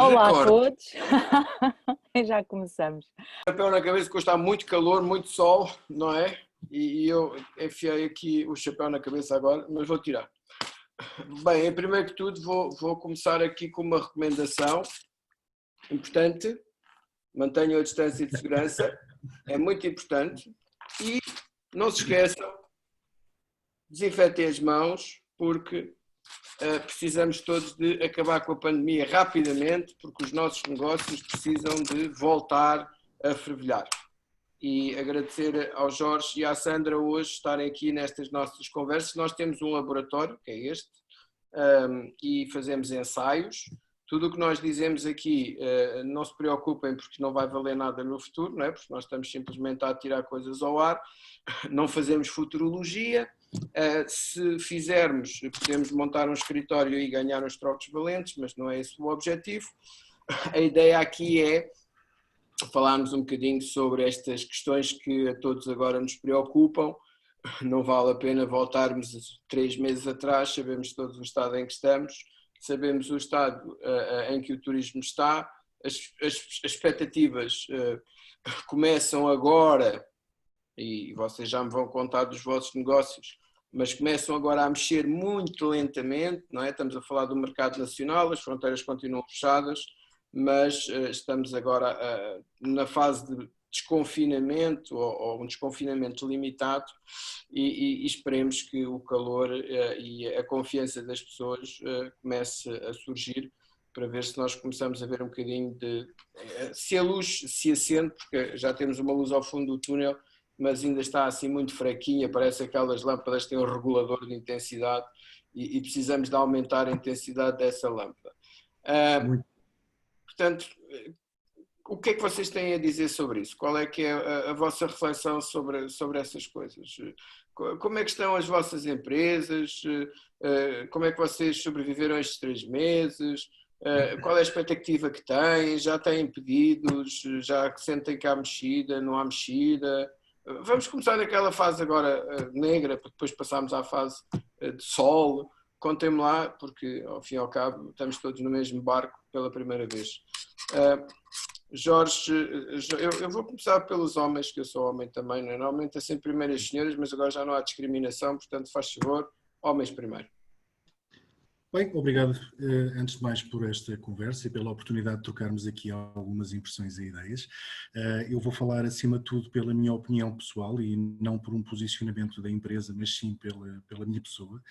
Olá a Recordo, todos, já começamos. chapéu na cabeça que hoje está muito calor, muito sol, não é? E eu enfiei aqui o chapéu na cabeça agora, mas vou tirar. Bem, em primeiro que tudo vou começar aqui com uma recomendação importante. Mantenham a distância de segurança, é muito importante. E não se esqueçam, desinfetem as mãos, porque precisamos todos de acabar com a pandemia rapidamente, porque os nossos negócios precisam de voltar a fervilhar. E agradecer ao Jorge e à Sandra hoje estarem aqui nestas nossas conversas. Nós temos um laboratório, que é este, e fazemos ensaios. Tudo o que nós dizemos aqui, não se preocupem porque não vai valer nada no futuro, não é? Porque nós estamos simplesmente a tirar coisas ao ar, não fazemos futurologia. Se fizermos, podemos montar um escritório e ganhar uns trocos valentes, mas não é esse o objetivo. A ideia aqui é falarmos um bocadinho sobre estas questões que a todos agora nos preocupam. Não vale a pena voltarmos 3 meses atrás, sabemos todos o estado em que estamos, sabemos o estado em que o turismo está, as expectativas começam agora, e vocês já me vão contar dos vossos negócios, mas começam agora a mexer muito lentamente, não é? Estamos a falar do mercado nacional, as fronteiras continuam fechadas, mas estamos agora na fase de desconfinamento ou um desconfinamento limitado e esperemos que o calor e a confiança das pessoas comece a surgir para ver se nós começamos a ver um bocadinho de... se a luz se acende, porque já temos uma luz ao fundo do túnel, mas ainda está assim muito fraquinha, parece aquelas lâmpadas que têm um regulador de intensidade e precisamos de aumentar a intensidade dessa lâmpada. Portanto, o que é que vocês têm a dizer sobre isso? Qual é que é a vossa reflexão sobre essas coisas? Como é que estão as vossas empresas? Como é que vocês sobreviveram estes 3 meses? Qual é a expectativa que têm? Já têm pedidos? Já sentem que há mexida? Não há mexida? Vamos começar naquela fase agora negra, para depois passarmos à fase de sol. Contem-me lá, porque ao fim e ao cabo estamos todos no mesmo barco pela primeira vez. Jorge, eu vou começar pelos homens, que eu sou homem também, não é? Normalmente é sempre primeiro as senhoras, mas agora já não há discriminação, portanto faz favor, homens primeiro. Bem, obrigado antes de mais por esta conversa e pela oportunidade de trocarmos aqui algumas impressões e ideias. Eu vou falar acima de tudo pela minha opinião pessoal e não por um posicionamento da empresa, mas sim pela minha pessoa.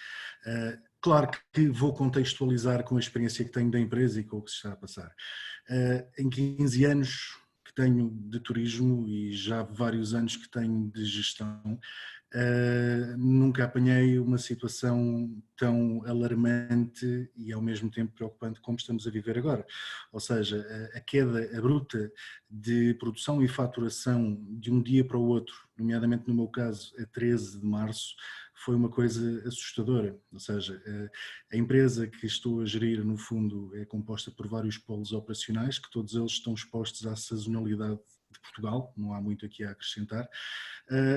Claro que vou contextualizar com a experiência que tenho da empresa e com o que se está a passar. Em 15 anos que tenho de turismo e já vários anos que tenho de gestão, nunca apanhei uma situação tão alarmante e ao mesmo tempo preocupante como estamos a viver agora. Ou seja, a queda abrupta de produção e faturação de um dia para o outro, nomeadamente no meu caso a 13 de março, foi uma coisa assustadora. Ou seja, a empresa que estou a gerir no fundo é composta por vários polos operacionais que todos eles estão expostos à sazonalidade de Portugal, não há muito aqui a acrescentar,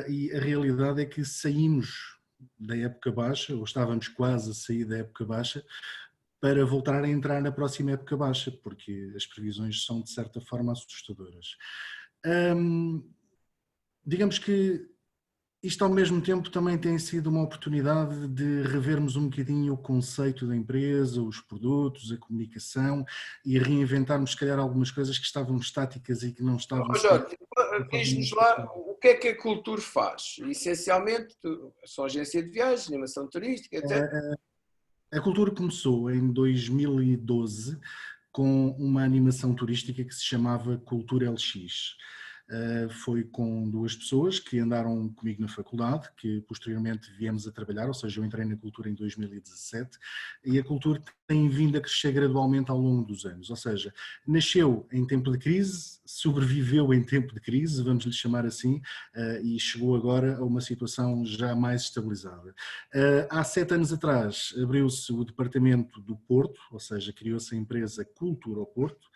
e a realidade é que saímos da época baixa, ou estávamos quase a sair da época baixa, para voltar a entrar na próxima época baixa, porque as previsões são de certa forma assustadoras. Digamos que isto ao mesmo tempo também tem sido uma oportunidade de revermos um bocadinho o conceito da empresa, os produtos, a comunicação e reinventarmos se calhar algumas coisas que estavam estáticas e que não estavam... Jorge, diz-nos lá o que é que a Culture faz. Essencialmente, são agência de viagens, animação turística, etc. A Culture começou em 2012 com uma animação turística que se chamava Cultura LX. Foi com 2 pessoas que andaram comigo na faculdade, que posteriormente viemos a trabalhar, ou seja, eu entrei na Cultura em 2017 e a Cultura tem vindo a crescer gradualmente ao longo dos anos, ou seja, nasceu em tempo de crise, sobreviveu em tempo de crise, vamos lhe chamar assim, e chegou agora a uma situação já mais estabilizada. Há 7 anos atrás abriu-se o departamento do Porto, ou seja, criou-se a empresa Cultura ao Porto,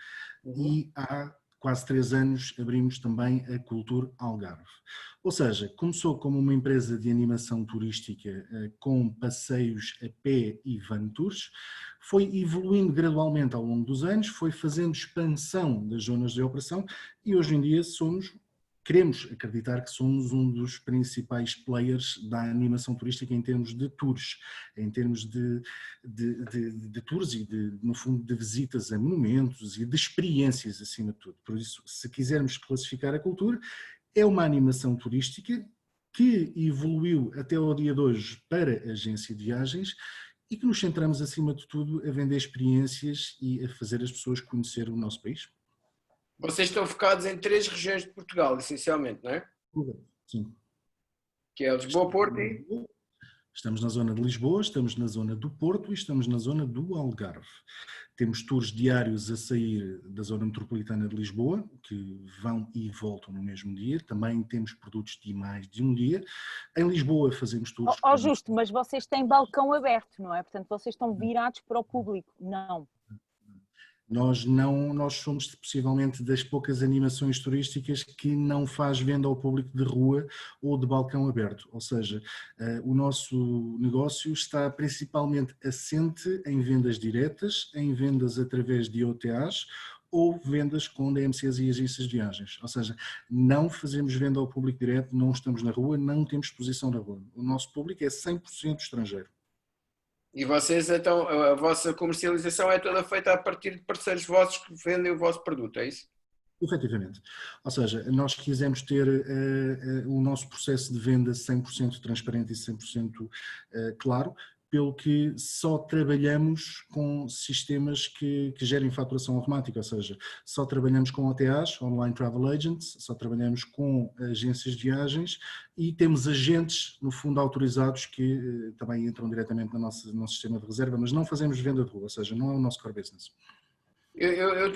e há quase 3 anos, abrimos também a Culture Algarve. Ou seja, começou como uma empresa de animação turística com passeios a pé e van tours, foi evoluindo gradualmente ao longo dos anos, foi fazendo expansão das zonas de operação e hoje em dia queremos acreditar que somos um dos principais players da animação turística em termos de tours, em termos de tours e, no fundo, de visitas a monumentos e de experiências acima de tudo. Por isso, se quisermos classificar a cultura, é uma animação turística que evoluiu até ao dia de hoje para agência de viagens e que nos centramos, acima de tudo, a vender experiências e a fazer as pessoas conhecer o nosso país. Vocês estão focados em 3 regiões de Portugal, essencialmente, não é? Sim. Que é Lisboa, Porto e... Estamos na zona de Lisboa, estamos na zona do Porto e estamos na zona do Algarve. Temos tours diários a sair da zona metropolitana de Lisboa, que vão e voltam no mesmo dia. Também temos produtos de mais de um dia. Em Lisboa fazemos tours... Justo, mas vocês têm balcão aberto, não é? Portanto, vocês estão virados para o público. Não. Nós somos possivelmente das poucas animações turísticas que não faz venda ao público de rua ou de balcão aberto, ou seja, o nosso negócio está principalmente assente em vendas diretas, em vendas através de OTAs ou vendas com DMCs e agências de viagens, ou seja, não fazemos venda ao público direto, não estamos na rua, não temos exposição na rua, o nosso público é 100% estrangeiro. E vocês, então, a vossa comercialização é toda feita a partir de parceiros vossos que vendem o vosso produto, é isso? Efetivamente. Ou seja, nós quisemos ter o nosso processo de venda 100% transparente e 100% claro, pelo que só trabalhamos com sistemas que gerem faturação automática, ou seja, só trabalhamos com OTAs, Online Travel Agents, só trabalhamos com agências de viagens e temos agentes, no fundo, autorizados que também entram diretamente no nosso sistema de reserva, mas não fazemos venda de rua, ou seja, não é o nosso core business.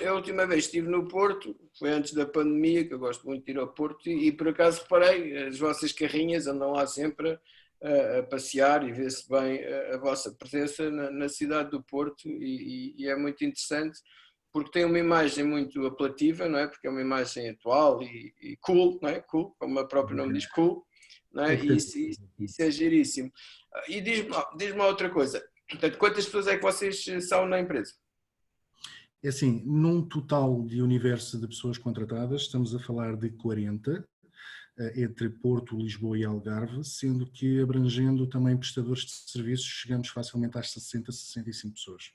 A última vez estive no Porto, foi antes da pandemia, que eu gosto muito de ir ao Porto, e por acaso reparei, as vossas carrinhas andam lá sempre a passear e vê-se bem a vossa presença na cidade do Porto e é muito interessante porque tem uma imagem muito apelativa, não é? Porque é uma imagem atual e cool, não é? Cool, como o próprio nome diz, cool, não é? E isso é giríssimo. E diz-me outra coisa, portanto, quantas pessoas é que vocês são na empresa? É assim, num total de universo de pessoas contratadas, estamos a falar de 40, entre Porto, Lisboa e Algarve, sendo que abrangendo também prestadores de serviços, chegamos facilmente às 60, 65 pessoas.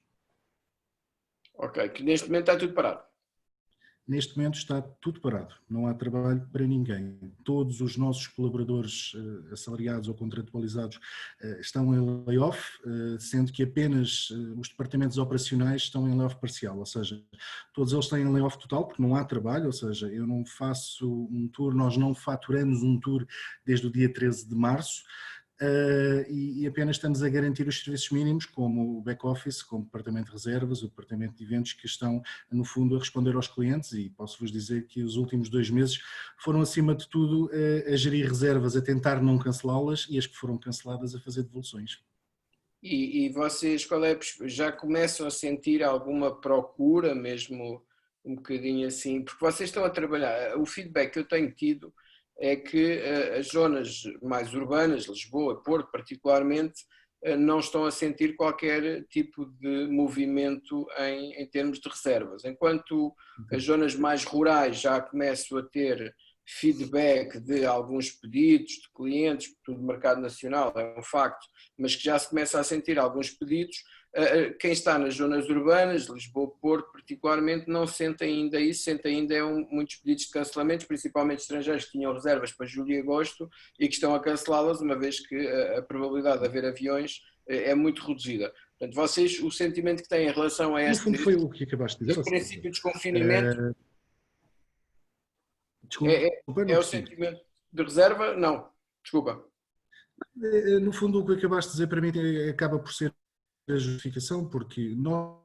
Ok, que neste momento está tudo parado. Neste momento está tudo parado, não há trabalho para ninguém. Todos os nossos colaboradores assalariados ou contratualizados estão em layoff, sendo que apenas os departamentos operacionais estão em layoff parcial, ou seja, todos eles têm em layoff total porque não há trabalho, ou seja, eu não faço um tour, nós não faturamos um tour desde o dia 13 de março, e apenas estamos a garantir os serviços mínimos, como o back-office, como o departamento de reservas, o departamento de eventos, que estão, no fundo, a responder aos clientes, e posso-vos dizer que os últimos 2 meses foram, acima de tudo, a gerir reservas, a tentar não cancelá-las, e as que foram canceladas a fazer devoluções. E vocês, já começam a sentir alguma procura, mesmo um bocadinho assim, porque vocês estão a trabalhar, o feedback que eu tenho tido é que as zonas mais urbanas, Lisboa, Porto particularmente, não estão a sentir qualquer tipo de movimento em termos de reservas, enquanto as zonas mais rurais já começam a ter feedback de alguns pedidos de clientes, tudo mercado nacional é um facto, mas que já se começa a sentir alguns pedidos. Quem está nas zonas urbanas, Lisboa, Porto particularmente, não sente ainda isso, sente ainda muitos pedidos de cancelamentos, principalmente estrangeiros que tinham reservas para julho e agosto e que estão a cancelá-las, uma vez que a probabilidade de haver aviões é muito reduzida. Portanto, vocês, o sentimento que têm em relação a este... No fundo foi o que acabaste de dizer. Este princípio de desconfinamento desculpa, é o sentimento de reserva? Não, desculpa. No fundo, o que acabaste de dizer para mim acaba por ser a justificação, porque nós,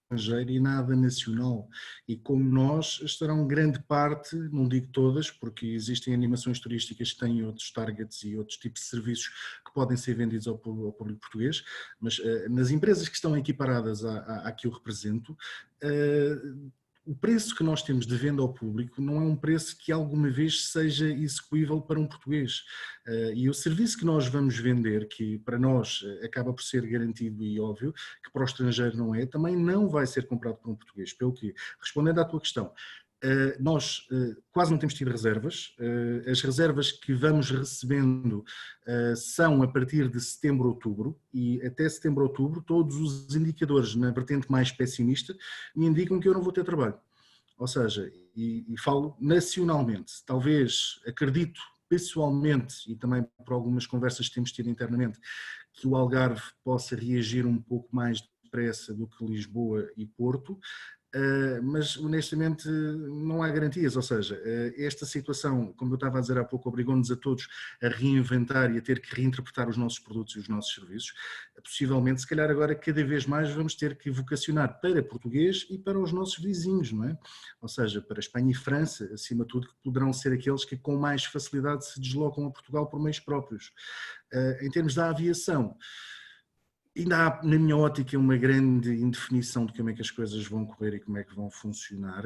estrangeiro e nada nacional, e como nós, estarão grande parte, não digo todas, porque existem animações turísticas que têm outros targets e outros tipos de serviços que podem ser vendidos ao público português, mas nas empresas que estão equiparadas à que eu represento, o preço que nós temos de venda ao público não é um preço que alguma vez seja execuível para um português. E o serviço que nós vamos vender, que para nós acaba por ser garantido e óbvio, que para o estrangeiro não é, também não vai ser comprado por um português. Pelo que, respondendo à tua questão, nós quase não temos tido reservas. As reservas que vamos recebendo são a partir de setembro, outubro, e até setembro, outubro, todos os indicadores na vertente mais pessimista me indicam que eu não vou ter trabalho. Ou seja, e falo nacionalmente, talvez, acredito pessoalmente, e também por algumas conversas que temos tido internamente, que o Algarve possa reagir um pouco mais depressa do que Lisboa e Porto, mas honestamente não há garantias, ou seja, esta situação, como eu estava a dizer há pouco, obrigou-nos a todos a reinventar e a ter que reinterpretar os nossos produtos e os nossos serviços. Possivelmente, se calhar agora cada vez mais vamos ter que vocacionar para português e para os nossos vizinhos, não é? Ou seja, para Espanha e França, acima de tudo, que poderão ser aqueles que com mais facilidade se deslocam a Portugal por meios próprios. Em termos da aviação, ainda há, na minha ótica, uma grande indefinição de como é que as coisas vão correr e como é que vão funcionar.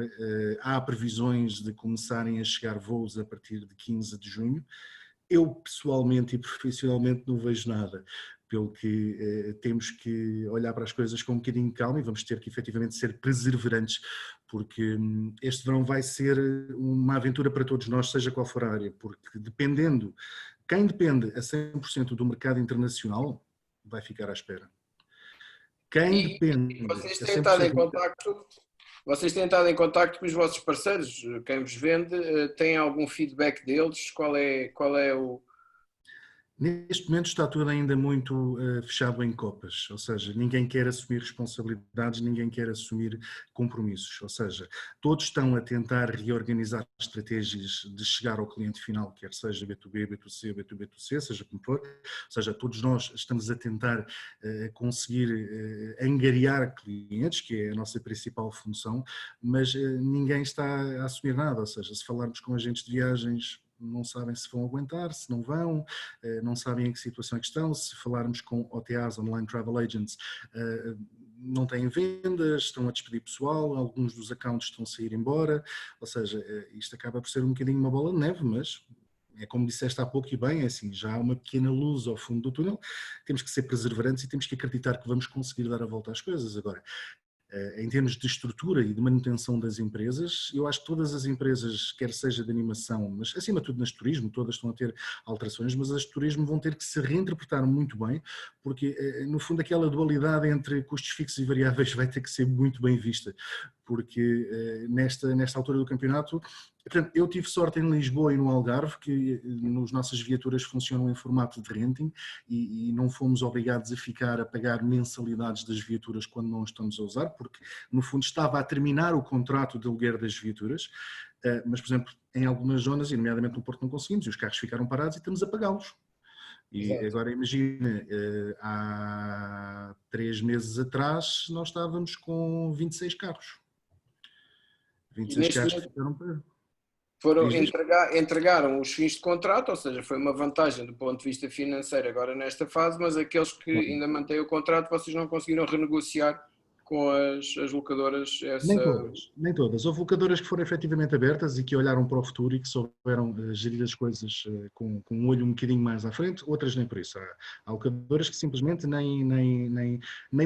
Há previsões de começarem a chegar voos a partir de 15 de junho. Eu, pessoalmente e profissionalmente, não vejo nada, pelo que temos que olhar para as coisas com um bocadinho de calma e vamos ter que efetivamente ser perseverantes, porque este verão vai ser uma aventura para todos nós, seja qual for a área, porque dependendo, quem depende a 100% do mercado internacional vai ficar à espera. Quem depende vocês a têm estado em 100%... contacto, vocês têm estado em contacto com os vossos parceiros, quem vos vende, tem algum feedback deles? Qual é o... Neste momento está tudo ainda muito fechado em copas, ou seja, ninguém quer assumir responsabilidades, ninguém quer assumir compromissos, ou seja, todos estão a tentar reorganizar estratégias de chegar ao cliente final, quer seja B2B, B2C, B2B2C, seja como for, ou seja, todos nós estamos a tentar conseguir angariar clientes, que é a nossa principal função, mas ninguém está a assumir nada, ou seja, se falarmos com agentes de viagens, não sabem se vão aguentar, se não vão, não sabem em que situação é que estão. Se falarmos com OTAs, Online Travel Agents, não têm vendas, estão a despedir pessoal, alguns dos accounts estão a sair embora, ou seja, isto acaba por ser um bocadinho uma bola de neve, mas é como disseste há pouco e bem, é assim, já há uma pequena luz ao fundo do túnel, temos que ser perseverantes e temos que acreditar que vamos conseguir dar a volta às coisas. Agora, em termos de estrutura e de manutenção das empresas, eu acho que todas as empresas, quer seja de animação, mas acima de tudo nas de turismo, todas estão a ter alterações, mas as de turismo vão ter que se reinterpretar muito bem, porque no fundo aquela dualidade entre custos fixos e variáveis vai ter que ser muito bem vista, porque nesta altura do campeonato, portanto, eu tive sorte em Lisboa e no Algarve, que as nossas viaturas funcionam em formato de renting e não fomos obrigados a ficar a pagar mensalidades das viaturas quando não estamos a usar, porque no fundo estava a terminar o contrato de aluguer das viaturas, mas por exemplo, em algumas zonas, e nomeadamente no Porto não conseguimos, e os carros ficaram parados e estamos a pagá-los. E exato. Agora imagina, há 3 meses atrás nós estávamos com 26 carros. 26 carros que ficaram parados. Entregaram os fins de contrato, ou seja, foi uma vantagem do ponto de vista financeiro agora nesta fase, mas aqueles que ainda mantêm o contrato, vocês não conseguiram renegociar com as locadoras? Nem todas. Houve locadoras que foram efetivamente abertas e que olharam para o futuro e que souberam gerir as coisas com um olho um bocadinho mais à frente, outras nem por isso. Há locadoras que simplesmente nem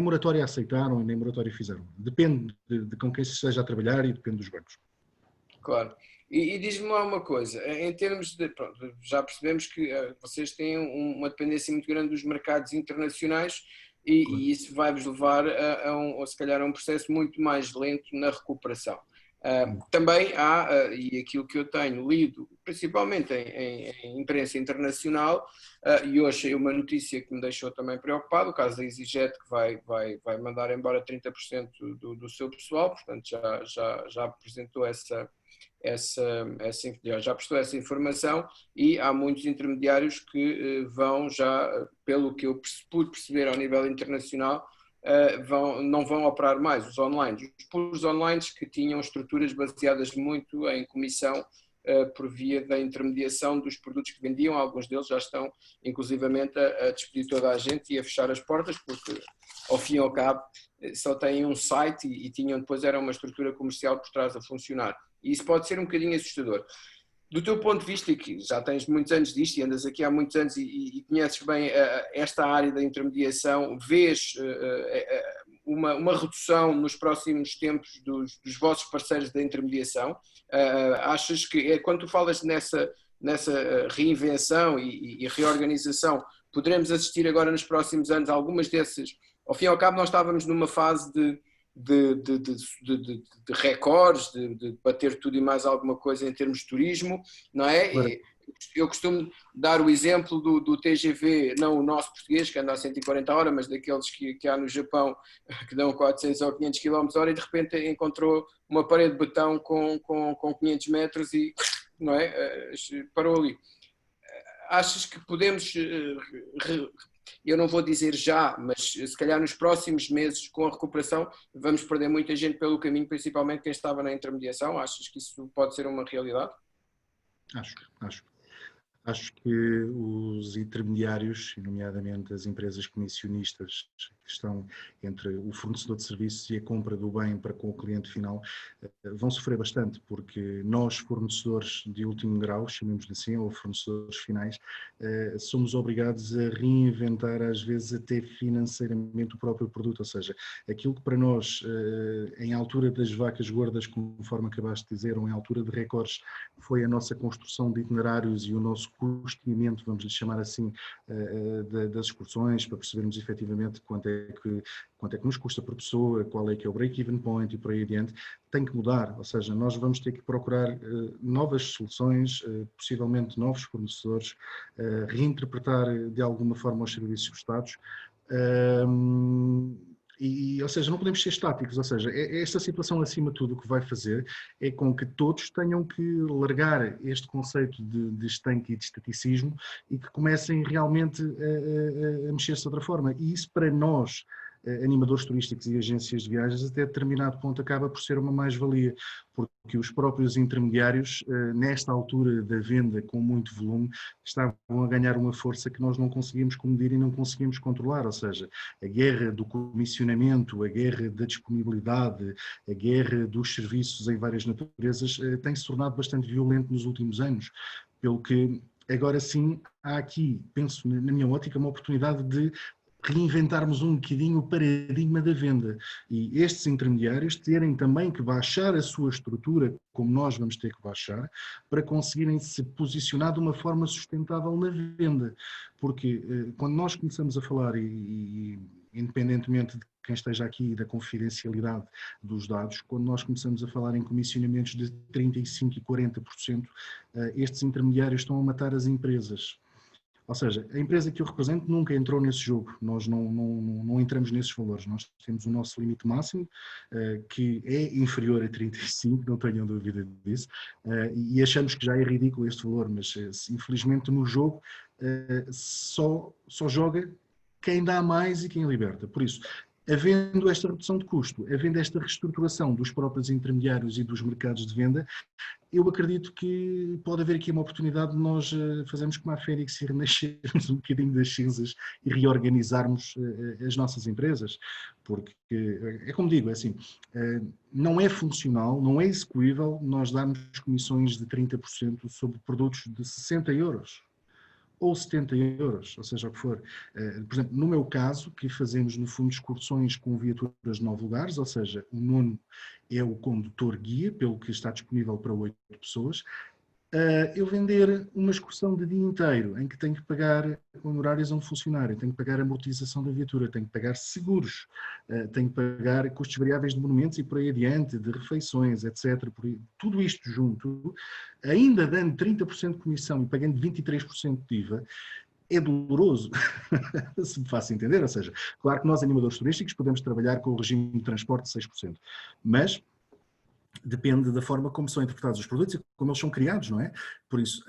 moratória aceitaram e nem moratória fizeram. Depende de com quem se esteja a trabalhar e depende dos bancos. Claro. E diz-me lá uma coisa, em termos de, pronto, já percebemos que vocês têm uma dependência muito grande dos mercados internacionais e isso vai-vos levar se calhar a um processo muito mais lento na recuperação. Também há, e aquilo que eu tenho lido, principalmente em imprensa internacional, e hoje saiu uma notícia que me deixou também preocupado, o caso da EasyJet, que vai mandar embora 30% do seu pessoal, portanto já apresentou já prestou essa informação e há muitos intermediários que vão já, pelo que eu pude perceber ao nível internacional, não vão operar mais os online. Os puros online que tinham estruturas baseadas muito em comissão por via da intermediação dos produtos que vendiam. Alguns deles já estão inclusivamente a despedir toda a gente e a fechar as portas, porque ao fim e ao cabo só têm um site e tinham depois era uma estrutura comercial por trás a funcionar. E isso pode ser um bocadinho assustador. Do teu ponto de vista, e que já tens muitos anos disto e andas aqui há muitos anos e conheces bem esta área da intermediação, vês uma redução nos próximos tempos dos vossos parceiros da intermediação? Achas que, quando tu falas nessa reinvenção e reorganização, poderemos assistir agora nos próximos anos a algumas dessas? Ao fim e ao cabo, nós estávamos numa fase de recordes, de bater tudo e mais alguma coisa em termos de turismo, não é? Eu costumo dar o exemplo do TGV, não o nosso português, que anda a 140 horas, mas daqueles que há no Japão, que dão 400 ou 500 km/h e de repente encontrou uma parede de betão com 500 metros e, não é? Parou ali. Achas que podemos, eu não vou dizer já, mas se calhar nos próximos meses, com a recuperação, vamos perder muita gente pelo caminho, principalmente quem estava na intermediação? Achas que isso pode ser uma realidade? Acho que os intermediários, nomeadamente as empresas comissionistas que estão entre o fornecedor de serviços e a compra do bem para com o cliente final, vão sofrer bastante, porque nós, fornecedores de último grau, chamemos-lhe assim, ou fornecedores finais, somos obrigados a reinventar, às vezes até financeiramente, o próprio produto, ou seja, aquilo que para nós, em altura das vacas gordas, conforme acabaste de dizer, ou em altura de recordes, foi a nossa construção de itinerários e o nosso custeamento, vamos lhe chamar assim, das excursões, para percebermos efetivamente quanto é que nos custa por pessoa, qual é que é o break-even point e por aí adiante, tem que mudar, ou seja, nós vamos ter que procurar novas soluções, possivelmente novos fornecedores, reinterpretar de alguma forma os serviços prestados, ou seja, não podemos ser estáticos, ou seja, esta situação acima de tudo o que vai fazer é com que todos tenham que largar este conceito de estanque e de estaticismo e que comecem realmente a mexer-se de outra forma. E isso para nós, animadores turísticos e agências de viagens, até determinado ponto acaba por ser uma mais-valia, porque os próprios intermediários, nesta altura da venda com muito volume, estavam a ganhar uma força que nós não conseguimos medir e não conseguimos controlar, ou seja, a guerra do comissionamento, a guerra da disponibilidade, a guerra dos serviços em várias naturezas, tem-se tornado bastante violento nos últimos anos, pelo que agora sim há aqui, penso na minha ótica, uma oportunidade de reinventarmos um bocadinho o paradigma da venda e estes intermediários terem também que baixar a sua estrutura, como nós vamos ter que baixar, para conseguirem se posicionar de uma forma sustentável na venda. Porque quando nós começamos a falar, e independentemente de quem esteja aqui e da confidencialidade dos dados, quando nós começamos a falar em comissionamentos de 35% e 40%, estes intermediários estão a matar as empresas. Ou seja, a empresa que eu represento nunca entrou nesse jogo, nós não entramos nesses valores, nós temos o nosso limite máximo, que é inferior a 35, não tenham dúvida disso, e achamos que já é ridículo este valor, mas infelizmente no jogo só joga quem dá mais e quem liberta, por isso, havendo esta redução de custo, havendo esta reestruturação dos próprios intermediários e dos mercados de venda, eu acredito que pode haver aqui uma oportunidade de nós fazermos como a Fênix e renascermos um bocadinho das cinzas e reorganizarmos as nossas empresas, porque, é como digo, é assim, não é funcional, não é execuível nós darmos comissões de 30% sobre produtos de 60 euros. Ou 70 euros, ou seja o que for. Por exemplo, no meu caso, que fazemos no fundo excursões com viaturas de 9 lugares, ou seja, o nono é o condutor guia, pelo que está disponível para 8 pessoas, eu vender uma excursão de dia inteiro, em que tenho que pagar honorários a um funcionário, tenho que pagar amortização da viatura, tenho que pagar seguros, tenho que pagar custos variáveis de monumentos e por aí adiante, de refeições, etc. Tudo isto junto, ainda dando 30% de comissão e pagando 23% de IVA, é doloroso, se me faço entender. Ou seja, claro que nós, animadores turísticos, podemos trabalhar com o regime de transporte de 6%, mas depende da forma como são interpretados os produtos e como eles são criados, não é? Por isso,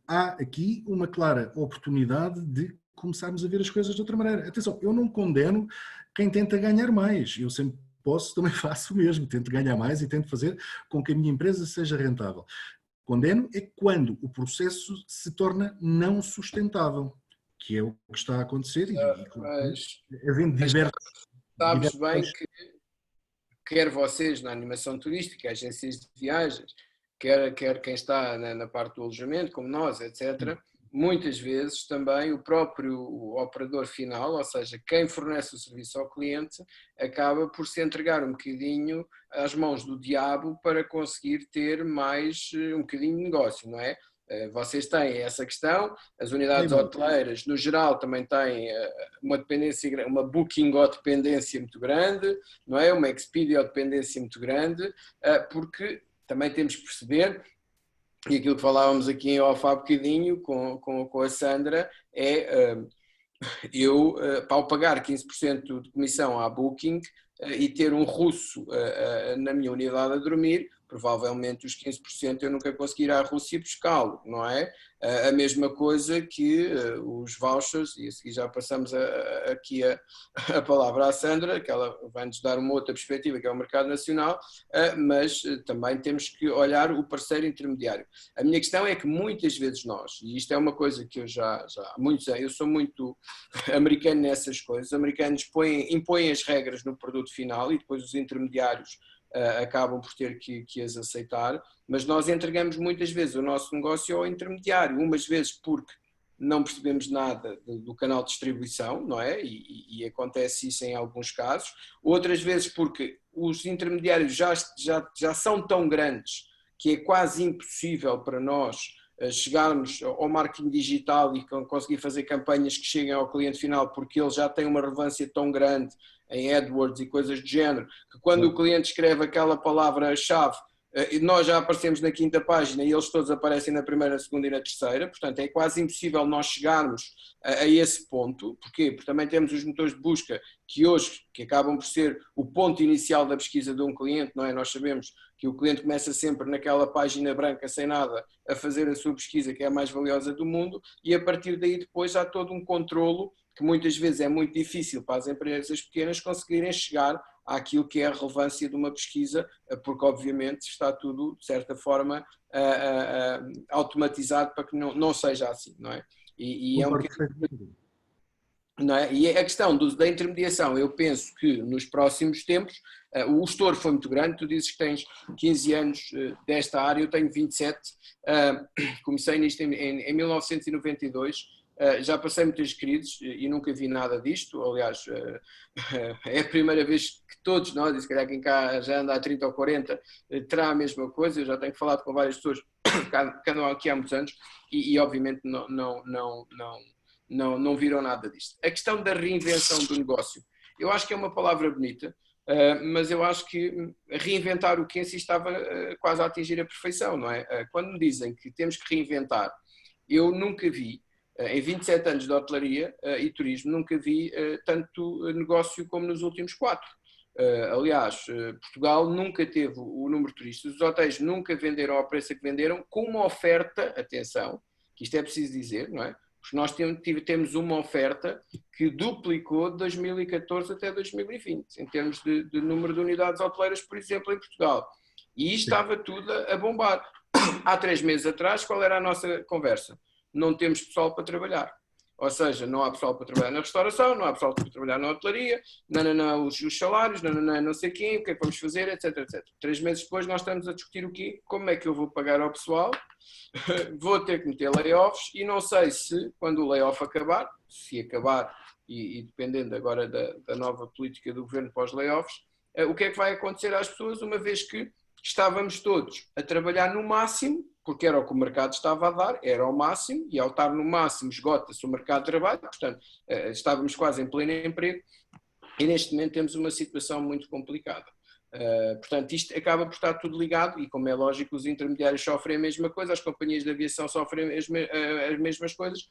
há aqui uma clara oportunidade de começarmos a ver as coisas de outra maneira. Atenção, eu não condeno quem tenta ganhar mais, eu sempre posso, também faço o mesmo, tento ganhar mais e tento fazer com que a minha empresa seja rentável. condeno é quando o processo se torna não sustentável, que é o que está a acontecer e havendo sabes bem que quer vocês na animação turística, agências de viagens, quer quem está na parte do alojamento, como nós, etc., muitas vezes também o próprio operador final, ou seja, quem fornece o serviço ao cliente, acaba por se entregar um bocadinho às mãos do diabo para conseguir ter mais um bocadinho de negócio, não é? Vocês têm essa questão, as unidades hoteleiras, no geral, também têm uma dependência, uma Booking-dependência muito grande, não é? Uma Expedia-dependência muito grande, porque também temos que perceber, e aquilo que falávamos aqui em off há bocadinho com a Sandra, é eu, ao pagar 15% de comissão à Booking e ter um russo na minha unidade a dormir, provavelmente os 15% eu nunca consegui ir à Rússia buscá-lo, não é? A mesma coisa que os vouchers, e a seguir já passamos aqui a palavra à Sandra, que ela vai-nos dar uma outra perspectiva, que é o mercado nacional, mas também temos que olhar o parceiro intermediário. A minha questão é que muitas vezes nós, e isto é uma coisa que eu já há muitos anos, eu sou muito americano nessas coisas, os americanos impõem as regras no produto final e depois os intermediários acabam por ter que as aceitar, mas nós entregamos muitas vezes o nosso negócio ao intermediário, umas vezes porque não percebemos nada do canal de distribuição, não é? E acontece isso em alguns casos, outras vezes porque os intermediários já são tão grandes que é quase impossível para nós chegarmos ao marketing digital e conseguir fazer campanhas que cheguem ao cliente final, porque ele já tem uma relevância tão grande em AdWords e coisas do género, que quando o cliente escreve aquela palavra-chave, nós já aparecemos na 5ª página e eles todos aparecem na 1ª, na 2ª e na 3ª, portanto é quase impossível nós chegarmos a esse ponto. Porquê? Porque também temos os motores de busca que hoje, que acabam por ser o ponto inicial da pesquisa de um cliente, não é? Nós sabemos que o cliente começa sempre naquela página branca sem nada a fazer a sua pesquisa, que é a mais valiosa do mundo, e a partir daí depois há todo um controlo que muitas vezes é muito difícil para as empresas pequenas conseguirem chegar àquilo que é a relevância de uma pesquisa, porque obviamente está tudo, de certa forma, automatizado para que não seja assim, não é? E é um bocadinho... Não é? E a questão da intermediação, eu penso que nos próximos tempos, o estouro foi muito grande, tu dizes que tens 15 anos desta área, eu tenho 27, comecei nisto em 1992, já passei muitas crises e nunca vi nada disto, aliás, é a primeira vez que todos nós, e se calhar quem cá já anda há 30 ou 40, terá a mesma coisa, eu já tenho falado com várias pessoas que andam aqui há muitos anos e obviamente não viram nada disto. A questão da reinvenção do negócio, eu acho que é uma palavra bonita, mas eu acho que reinventar o que estava quase a atingir a perfeição, não é? Quando me dizem que temos que reinventar, eu nunca vi, em 27 anos de hotelaria e turismo, nunca vi tanto negócio como nos últimos 4. Aliás, Portugal nunca teve o número de turistas, os hotéis nunca venderam ao preço que venderam, com uma oferta, atenção, que isto é preciso dizer, não é? Porque nós temos uma oferta que duplicou de 2014 até 2020, em termos de número de unidades hoteleiras, por exemplo, em Portugal. E isto estava tudo a bombar. Há 3 meses atrás, qual era a nossa conversa? Não temos pessoal para trabalhar. Ou seja, não há pessoal para trabalhar na restauração, não há pessoal para trabalhar na hotelaria, os salários, não sei quem, o que é que vamos fazer, etc, etc. 3 meses depois nós estamos a discutir o quê? Como é que eu vou pagar ao pessoal? Vou ter que meter layoffs e não sei se, quando o layoff acabar, se acabar, e dependendo agora da nova política do governo pós-layoffs, o que é que vai acontecer às pessoas, uma vez que estávamos todos a trabalhar no máximo, porque era o que o mercado estava a dar, era ao máximo, e ao estar no máximo esgota-se o mercado de trabalho, portanto, estávamos quase em pleno emprego, e neste momento temos uma situação muito complicada. Portanto, isto acaba por estar tudo ligado, e como é lógico, os intermediários sofrem a mesma coisa, as companhias de aviação sofrem as mesmas coisas,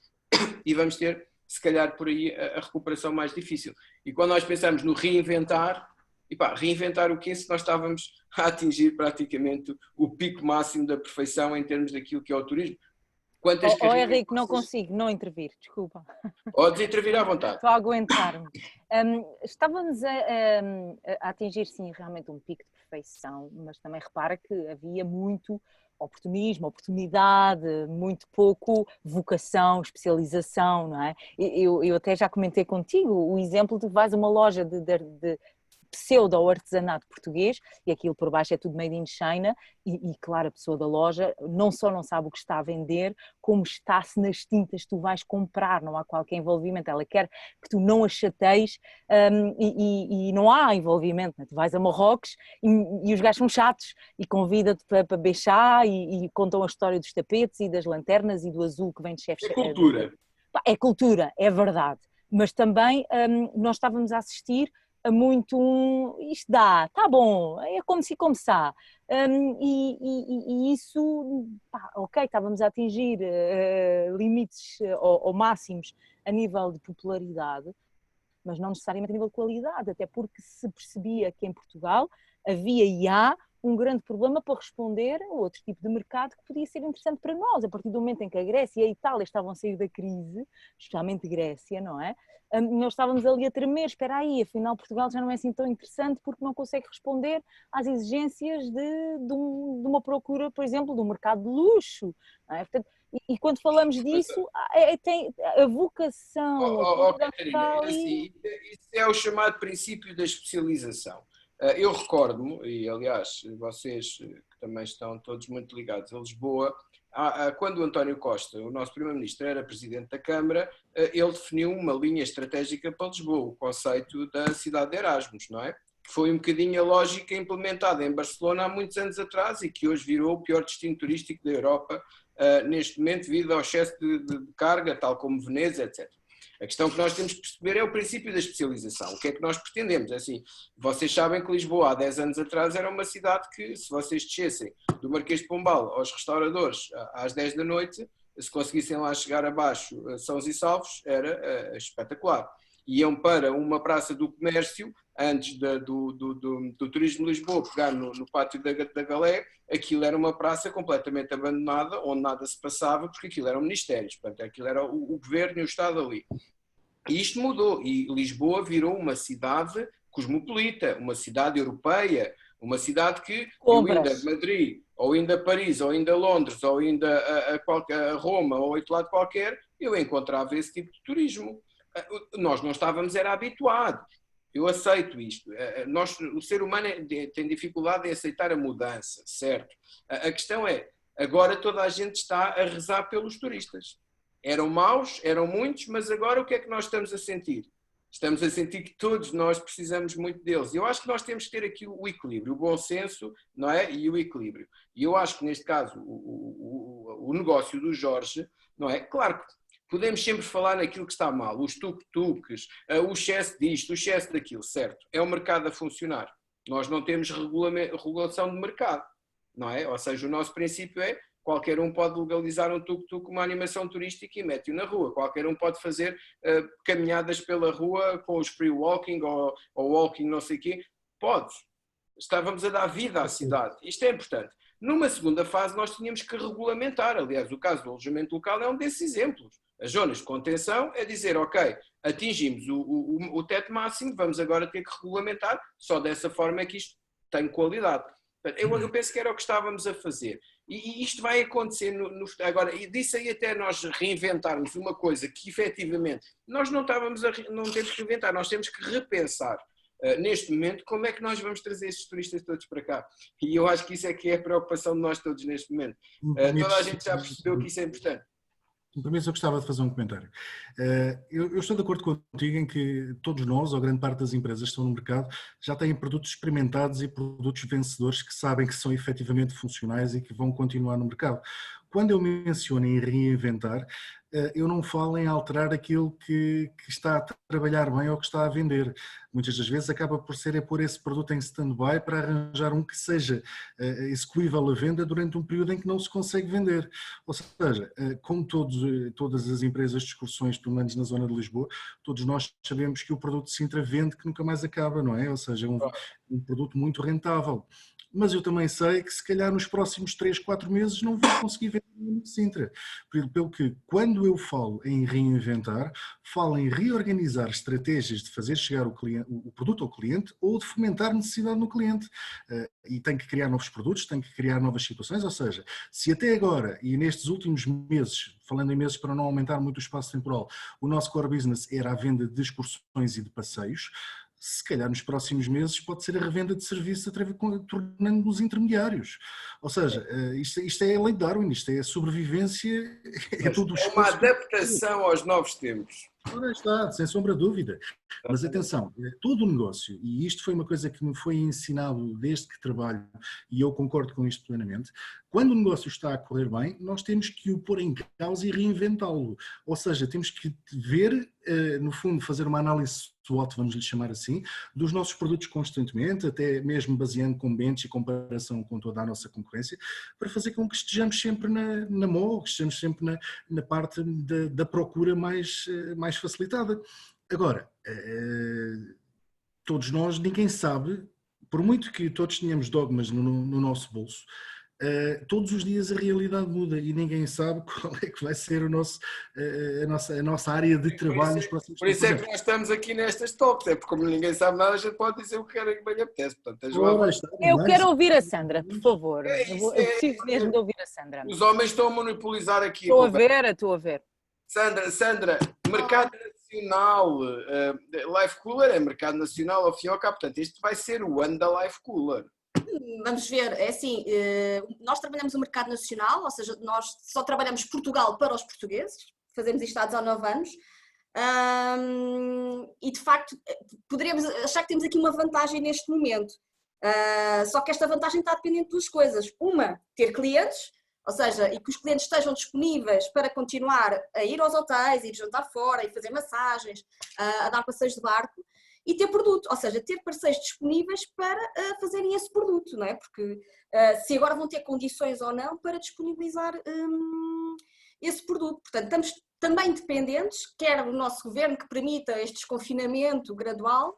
e vamos ter, se calhar, por aí a recuperação mais difícil. E quando nós pensamos no reinventar, reinventar o quê se nós estávamos a atingir praticamente o pico máximo da perfeição em termos daquilo que é o turismo? Quantas carreiras Henrique, não vocês... consigo não intervir, desculpa. Podes intervir à vontade. Estou a aguentar-me. Estávamos a atingir, sim, realmente um pico de perfeição, mas também repara que havia muito oportunismo, oportunidade, muito pouco vocação, especialização, não é? Eu até já comentei contigo o exemplo de vais a uma loja de pseudo-artesanato português e aquilo por baixo é tudo made in China e claro, a pessoa da loja não só não sabe o que está a vender, como está-se nas tintas que tu vais comprar, não há qualquer envolvimento, ela quer que tu não a chateis e não há envolvimento, né? Tu vais a Marrocos e os gajos são chatos e convida-te para beijar e contam a história dos tapetes e das lanternas e do azul que vem de chefe. É cultura. É cultura, é verdade, mas também nós estávamos a assistir a muito isto dá, tá bom, é como se começar. E isso, pá, ok, estávamos a atingir limites ou máximos a nível de popularidade, mas não necessariamente a nível de qualidade, até porque se percebia que em Portugal havia e há um grande problema para responder a outro tipo de mercado que podia ser interessante para nós. A partir do momento em que a Grécia e a Itália estavam a sair da crise, especialmente Grécia, não é? Nós estávamos ali a tremer, espera aí, afinal Portugal já não é assim tão interessante porque não consegue responder às exigências de uma procura, por exemplo, do mercado de luxo. Não é? Portanto, e quando falamos disso, tem a vocação, a Catarina, assim, isso é o chamado princípio da especialização. Eu recordo-me, e aliás vocês que também estão todos muito ligados a Lisboa, quando o António Costa, o nosso Primeiro-Ministro, era Presidente da Câmara, ele definiu uma linha estratégica para Lisboa, o conceito da cidade de Erasmus, não é? Que foi um bocadinho a lógica implementada em Barcelona há muitos anos atrás e que hoje virou o pior destino turístico da Europa, neste momento devido ao excesso de carga, tal como Veneza, etc. A questão que nós temos que perceber é o princípio da especialização. O que é que nós pretendemos? É assim, vocês sabem que Lisboa há 10 anos atrás era uma cidade que, se vocês descessem do Marquês de Pombal aos restauradores às 10 da noite, se conseguissem lá chegar abaixo sãos e salvos, era espetacular. Iam para uma praça do comércio, antes do turismo de Lisboa, pegar no pátio da Galé, aquilo era uma praça completamente abandonada, onde nada se passava, porque aquilo eram ministérios, portanto, aquilo era o governo e o Estado ali. E isto mudou, e Lisboa virou uma cidade cosmopolita, uma cidade europeia, uma cidade que eu indo a Madrid, ou indo a Paris, ou indo a Londres, ou indo a Roma, ou a outro lado qualquer, eu encontrava esse tipo de turismo. Nós não estávamos era habituados. Eu aceito isto. O ser humano tem dificuldade em aceitar a mudança, certo? A questão é, agora toda a gente está a rezar pelos turistas. Eram maus, eram muitos, mas agora o que é que nós estamos a sentir? Estamos a sentir que todos nós precisamos muito deles. Eu acho que nós temos que ter aqui o equilíbrio, o bom senso, não é? E o equilíbrio. E eu acho que neste caso o negócio do Jorge, não é? Claro que podemos sempre falar naquilo que está mal, os tuk-tuks, o excesso disto, o excesso daquilo, certo? É o mercado a funcionar. Nós não temos regulação de mercado, não é? Ou seja, o nosso princípio é qualquer um pode legalizar um tuk-tuk, uma animação turística e mete-o na rua. Qualquer um pode fazer caminhadas pela rua com os free walking ou walking não sei o quê. Pode. Estávamos a dar vida à cidade. Isto é importante. Numa segunda fase nós tínhamos que regulamentar. Aliás, o caso do alojamento local é um desses exemplos. As zonas de contenção é dizer, ok, atingimos o teto máximo, vamos agora ter que regulamentar, só dessa forma é que isto tem qualidade. Eu penso que era o que estávamos a fazer. E isto vai acontecer agora, e disso aí até nós reinventarmos uma coisa que efetivamente nós não temos que reinventar, nós temos que repensar neste momento como é que nós vamos trazer estes turistas todos para cá. E eu acho que isso é que é a preocupação de nós todos neste momento. Toda a gente já percebeu que isso é importante. Para mim, eu gostava de fazer um comentário. Eu estou de acordo contigo em que todos nós, ou grande parte das empresas que estão no mercado, já têm produtos experimentados e produtos vencedores que sabem que são efetivamente funcionais e que vão continuar no mercado. Quando eu menciono em reinventar, eu não falo em alterar aquilo que está a trabalhar bem ou que está a vender. Muitas das vezes acaba por ser pôr esse produto em stand-by para arranjar um que seja execuível à venda durante um período em que não se consegue vender. Ou seja, como todas as empresas de excursões, pelo menos na zona de Lisboa, todos nós sabemos que o produto de Sintra vende que nunca mais acaba, não é? Ou seja, um produto muito rentável. mas eu também sei que se calhar nos próximos 3, 4 meses não vou conseguir vender no Sintra. Pelo que, quando eu falo em reinventar, falo em reorganizar estratégias de fazer chegar o produto ao cliente ou de fomentar necessidade no cliente. E tem que criar novos produtos, tem que criar novas situações, ou seja, se até agora e nestes últimos meses, falando em meses para não aumentar muito o espaço temporal, o nosso core business era a venda de excursões e de passeios, se calhar nos próximos meses pode ser a revenda de serviços tornando-nos intermediários. Ou seja, isto é a lei de Darwin, isto é a sobrevivência, é todo o É uma esforço. adaptação aos novos tempos. Ora está, sem sombra de dúvida. Mas atenção, todo o negócio, e isto foi uma coisa que me foi ensinado desde que trabalho, e eu concordo com isto plenamente, quando o negócio está a correr bem, nós temos que o pôr em causa e reinventá-lo. Ou seja, temos que ver, no fundo, fazer uma análise SWOT, vamos lhe chamar assim, dos nossos produtos constantemente, até mesmo baseando com bench e comparação com toda a nossa concorrência, para fazer com que estejamos sempre na mão, que estejamos sempre na parte da procura mais facilitada. Agora, todos nós, ninguém sabe, por muito que todos tenhamos dogmas no nosso bolso, todos os dias a realidade muda e ninguém sabe qual é que vai ser a nossa área de trabalho nos próximos tempos. Por isso é que nós estamos aqui nestas talks, é porque como ninguém sabe nada, a gente pode dizer o que quer que bem apetece. Portanto, eu quero ouvir a Sandra, por favor. Eu preciso mesmo de ouvir a Sandra. Os homens estão a monopolizar aqui. Estou a ver. Sandra, mercado nacional, Life Cooler é mercado nacional ao fim e ao cabo, portanto isto vai ser o ano da Life Cooler. Vamos ver, é assim, nós trabalhamos o mercado nacional, ou seja, nós só trabalhamos Portugal para os portugueses, fazemos isto há 19 anos, e de facto poderíamos achar que temos aqui uma vantagem neste momento, só que esta vantagem está dependente de duas coisas: uma, ter clientes, ou seja, e que os clientes estejam disponíveis para continuar a ir aos hotéis, ir jantar fora, e fazer massagens, a dar passeios de barco, e ter produto, ou seja, ter parceiros disponíveis para fazerem esse produto, não é? Porque se agora vão ter condições ou não para disponibilizar esse produto. Portanto, estamos também dependentes, quer do nosso governo que permita este desconfinamento gradual,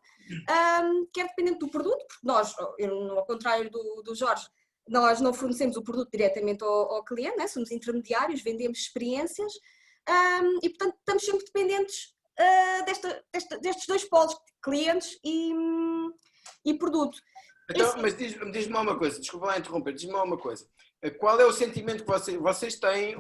quer dependente do produto, porque nós, ao contrário do Jorge, nós não fornecemos o produto diretamente ao cliente, né? Somos intermediários, vendemos experiências, e portanto estamos sempre dependentes destes dois polos, clientes e produto. Então, mas diz-me uma coisa, desculpa lá interromper, diz-me uma coisa. Qual é o sentimento que vocês têm,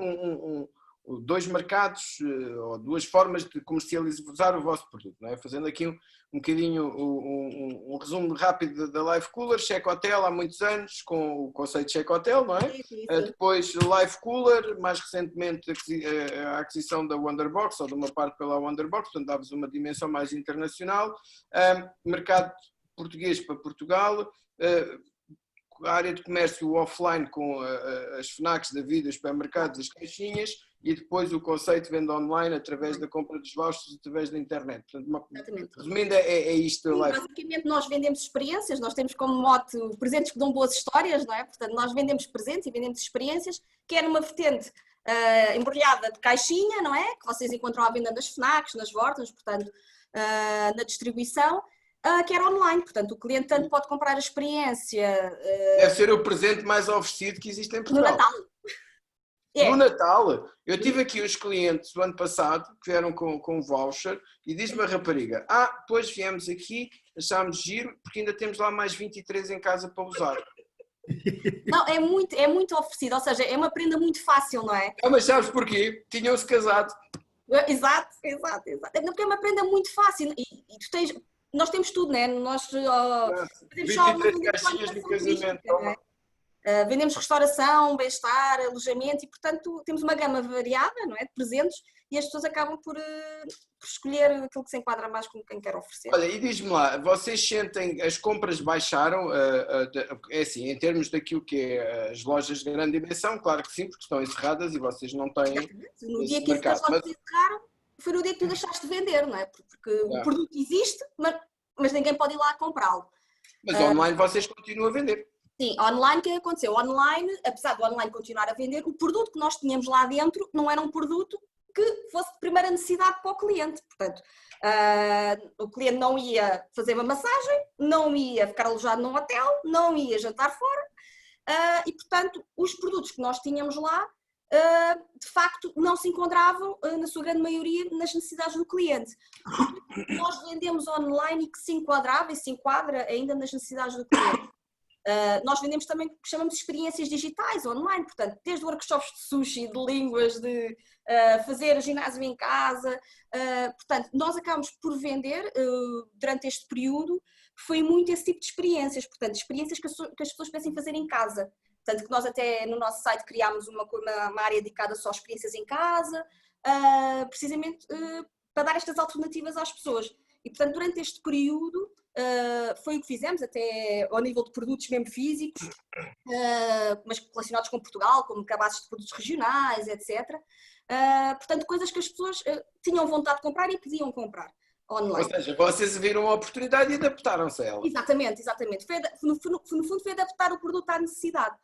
dois mercados ou duas formas de comercializar o vosso produto, não é? Fazendo aqui um bocadinho um resumo rápido da Life Cooler, Check Hotel há muitos anos, com o conceito de Check Hotel, não é? Sim. Depois Life Cooler, mais recentemente a aquisição da Wonderbox, ou de uma parte pela Wonderbox, portanto dá-vos uma dimensão mais internacional, mercado português para Portugal, a área de comércio offline com as FNACs da vida, os supermercados, as caixinhas, e depois o conceito de venda online através da compra dos vouchers através da internet. Portanto, resumindo, é isto. Sim, basicamente nós vendemos experiências, nós temos como mote presentes que dão boas histórias, não é? Portanto, nós vendemos presentes e vendemos experiências, que é numa vertente embrulhada de caixinha, não é? Que vocês encontram à venda nas FNACs, nas Vortons, portanto, na distribuição, que era online, portanto o cliente tanto pode comprar a experiência... Deve ser o presente mais oferecido que existe em Portugal. No Natal. No Natal, eu tive aqui os clientes do ano passado que vieram com voucher e diz-me a rapariga, depois viemos aqui, achámos giro, porque ainda temos lá mais 23 em casa para usar. Não, é muito oferecido, ou seja, é uma prenda muito fácil, não é? Mas sabes porquê? Tinham-se casado. Exato. Porque é uma prenda muito fácil e nós temos tudo, né? Nós temos só 23 caixinhas de casamento. Né? Vendemos restauração, bem-estar, alojamento e, portanto, temos uma gama variada, não é, de presentes e as pessoas acabam por escolher aquilo que se enquadra mais com quem quer oferecer. Olha, e diz-me lá, vocês sentem as compras baixaram, é assim, em termos daquilo que é as lojas de grande dimensão, claro que sim, porque estão encerradas e vocês não têm no dia que as lojas encerraram, foi no dia que tu deixaste de vender, não é? Porque o produto existe, mas ninguém pode ir lá comprá-lo. Mas online vocês continuam a vender. Sim, online, o que aconteceu? Online, apesar do online continuar a vender, o produto que nós tínhamos lá dentro não era um produto que fosse de primeira necessidade para o cliente. Portanto, o cliente não ia fazer uma massagem, não ia ficar alojado num hotel, não ia jantar fora, e, portanto, os produtos que nós tínhamos lá, de facto, não se enquadravam, na sua grande maioria, nas necessidades do cliente. Nós vendemos online e que se enquadrava e se enquadra ainda nas necessidades do cliente. Nós vendemos também o que chamamos de experiências digitais online, portanto, desde workshops de sushi, de línguas, de fazer ginásio em casa. Portanto, nós acabamos por vender, durante este período, foi muito esse tipo de experiências, portanto, experiências que as pessoas pensem fazer em casa. Tanto que nós até no nosso site criámos uma área dedicada só a experiências em casa, precisamente para dar estas alternativas às pessoas. E, portanto, durante este período, foi o que fizemos, até ao nível de produtos mesmo físicos, mas relacionados com Portugal, como cabazes de produtos regionais, etc. Portanto, coisas que as pessoas tinham vontade de comprar e podiam comprar online. Ou seja, vocês viram a oportunidade e adaptaram-se a ela. Exatamente, exatamente. No fundo foi adaptar o produto à necessidade.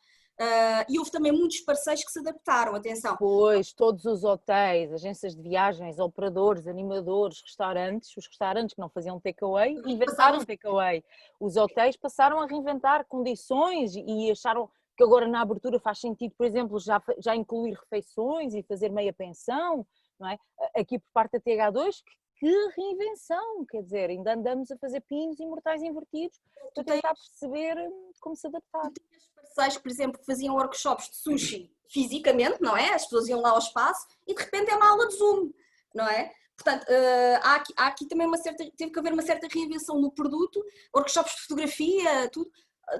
E houve também muitos parceiros que se adaptaram, atenção. Pois, todos os hotéis, agências de viagens, operadores, animadores, restaurantes, os restaurantes que não faziam takeaway, inventaram takeaway. Os hotéis passaram a reinventar condições e acharam que agora na abertura faz sentido, por exemplo, já incluir refeições e fazer meia pensão, não é? Aqui por parte da TH2, que reinvenção, quer dizer, ainda andamos a fazer pinos e mortais invertidos para tentar perceber como se adaptar. Parceiros, por exemplo, que faziam workshops de sushi fisicamente, não é? As pessoas iam lá ao espaço e de repente é uma aula de Zoom, não é? Portanto, há aqui também teve que haver uma certa reinvenção no produto, workshops de fotografia, tudo.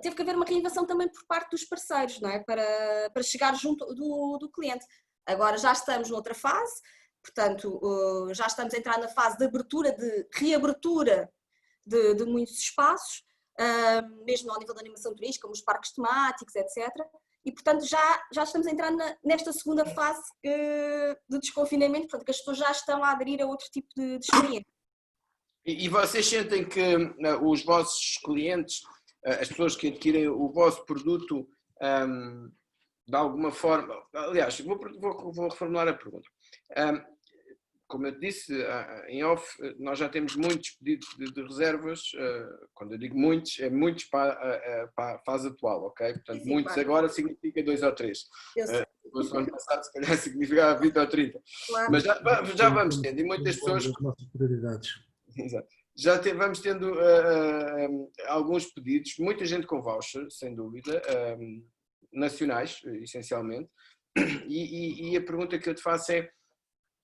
Teve que haver uma reinvenção também por parte dos parceiros, não é? Para chegar junto do cliente. Agora já estamos noutra fase, portanto, já estamos a entrar na fase de abertura, de reabertura de muitos espaços, mesmo ao nível da animação turística, como os parques temáticos, etc. E, portanto, já estamos a entrar nesta segunda fase de desconfinamento, portanto, que as pessoas já estão a aderir a outro tipo de experiência. E vocês sentem que os vossos clientes, as pessoas que adquirem o vosso produto, de alguma forma... Aliás, vou reformular a pergunta. Como eu disse em off, nós já temos muitos pedidos de reservas. Quando eu digo muitos, é muitos para a fase atual, ok? Portanto, sim, muitos claro. Agora significa 2 ou 3. O ano passado, se calhar, significava 20 ou 30. Claro. Mas já vamos tendo, e muitas pessoas... As nossas prioridades. Exato. Vamos tendo alguns pedidos, muita gente com voucher, sem dúvida, nacionais, essencialmente. E a pergunta que eu te faço é: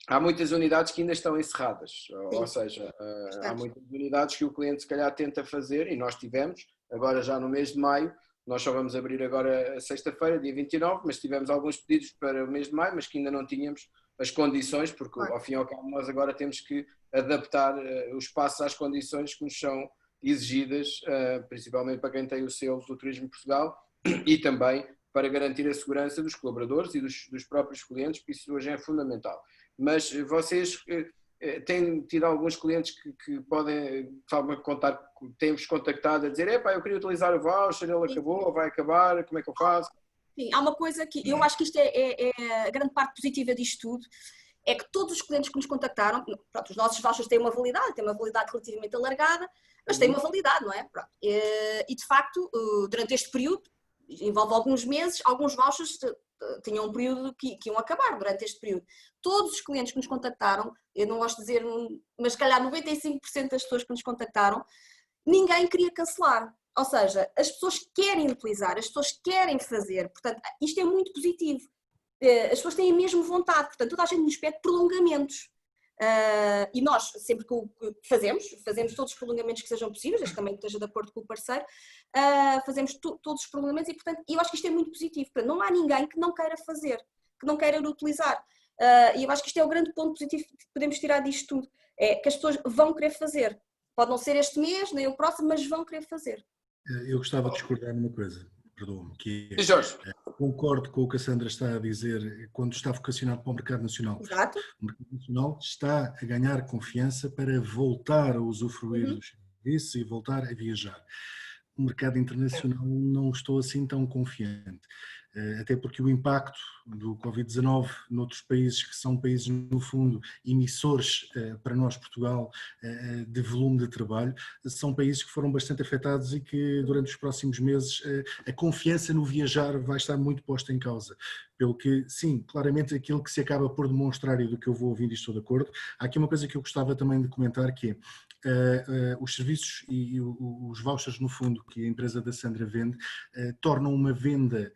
há muitas unidades que ainda estão encerradas, ou seja, há muitas unidades que o cliente se calhar tenta fazer, e nós tivemos, agora já no mês de maio, nós só vamos abrir agora sexta-feira, dia 29, mas tivemos alguns pedidos para o mês de maio, mas que ainda não tínhamos as condições, porque ao fim e ao cabo nós agora temos que adaptar o espaço às condições que nos são exigidas, principalmente para quem tem o selo do Turismo de Portugal, e também para garantir a segurança dos colaboradores e dos próprios clientes, porque isso hoje é fundamental. Mas vocês têm tido alguns clientes que podem contar, têm-vos contactado a dizer: epá, eu queria utilizar o voucher, ele acabou, ou vai acabar, como é que eu faço? Sim, há uma coisa que eu acho que isto é a grande parte positiva disto tudo, é que todos os clientes que nos contactaram, pronto, os nossos vouchers têm uma validade relativamente alargada, mas têm uma validade, não é? Pronto. E de facto, durante este período, envolve alguns meses, alguns vouchers tinham um período que iam acabar durante este período. Todos os clientes que nos contactaram, eu não gosto de dizer, mas se calhar 95% das pessoas que nos contactaram, ninguém queria cancelar. Ou seja, as pessoas querem utilizar, as pessoas querem fazer, portanto, isto é muito positivo. As pessoas têm mesmo vontade, portanto, toda a gente nos pede prolongamentos. E nós, sempre que fazemos todos os prolongamentos que sejam possíveis, desde que também esteja de acordo com o parceiro, fazemos todos os prolongamentos e, portanto, eu acho que isto é muito positivo. Portanto, não há ninguém que não queira fazer, que não queira utilizar. E eu acho que isto é o grande ponto positivo que podemos tirar disto tudo, é que as pessoas vão querer fazer. Pode não ser este mês, nem o próximo, mas vão querer fazer. Eu gostava de discordar numa coisa, perdoa-me, que é, Jorge. Concordo com o que a Sandra está a dizer quando está vocacionado para o mercado nacional. Exato. O mercado nacional está a ganhar confiança para voltar a usufruir dos serviços e voltar a viajar. o mercado internacional não estou assim tão confiante. Até porque o impacto do Covid-19 noutros países que são países, no fundo, emissores para nós, Portugal, de volume de trabalho, são países que foram bastante afetados e que durante os próximos meses a confiança no viajar vai estar muito posta em causa. Pelo que, sim, claramente aquilo que se acaba por demonstrar e do que eu vou ouvindo e estou de acordo. Há aqui uma coisa que eu gostava também de comentar, que é os serviços e os vouchers, no fundo, que a empresa da Sandra vende, tornam uma venda,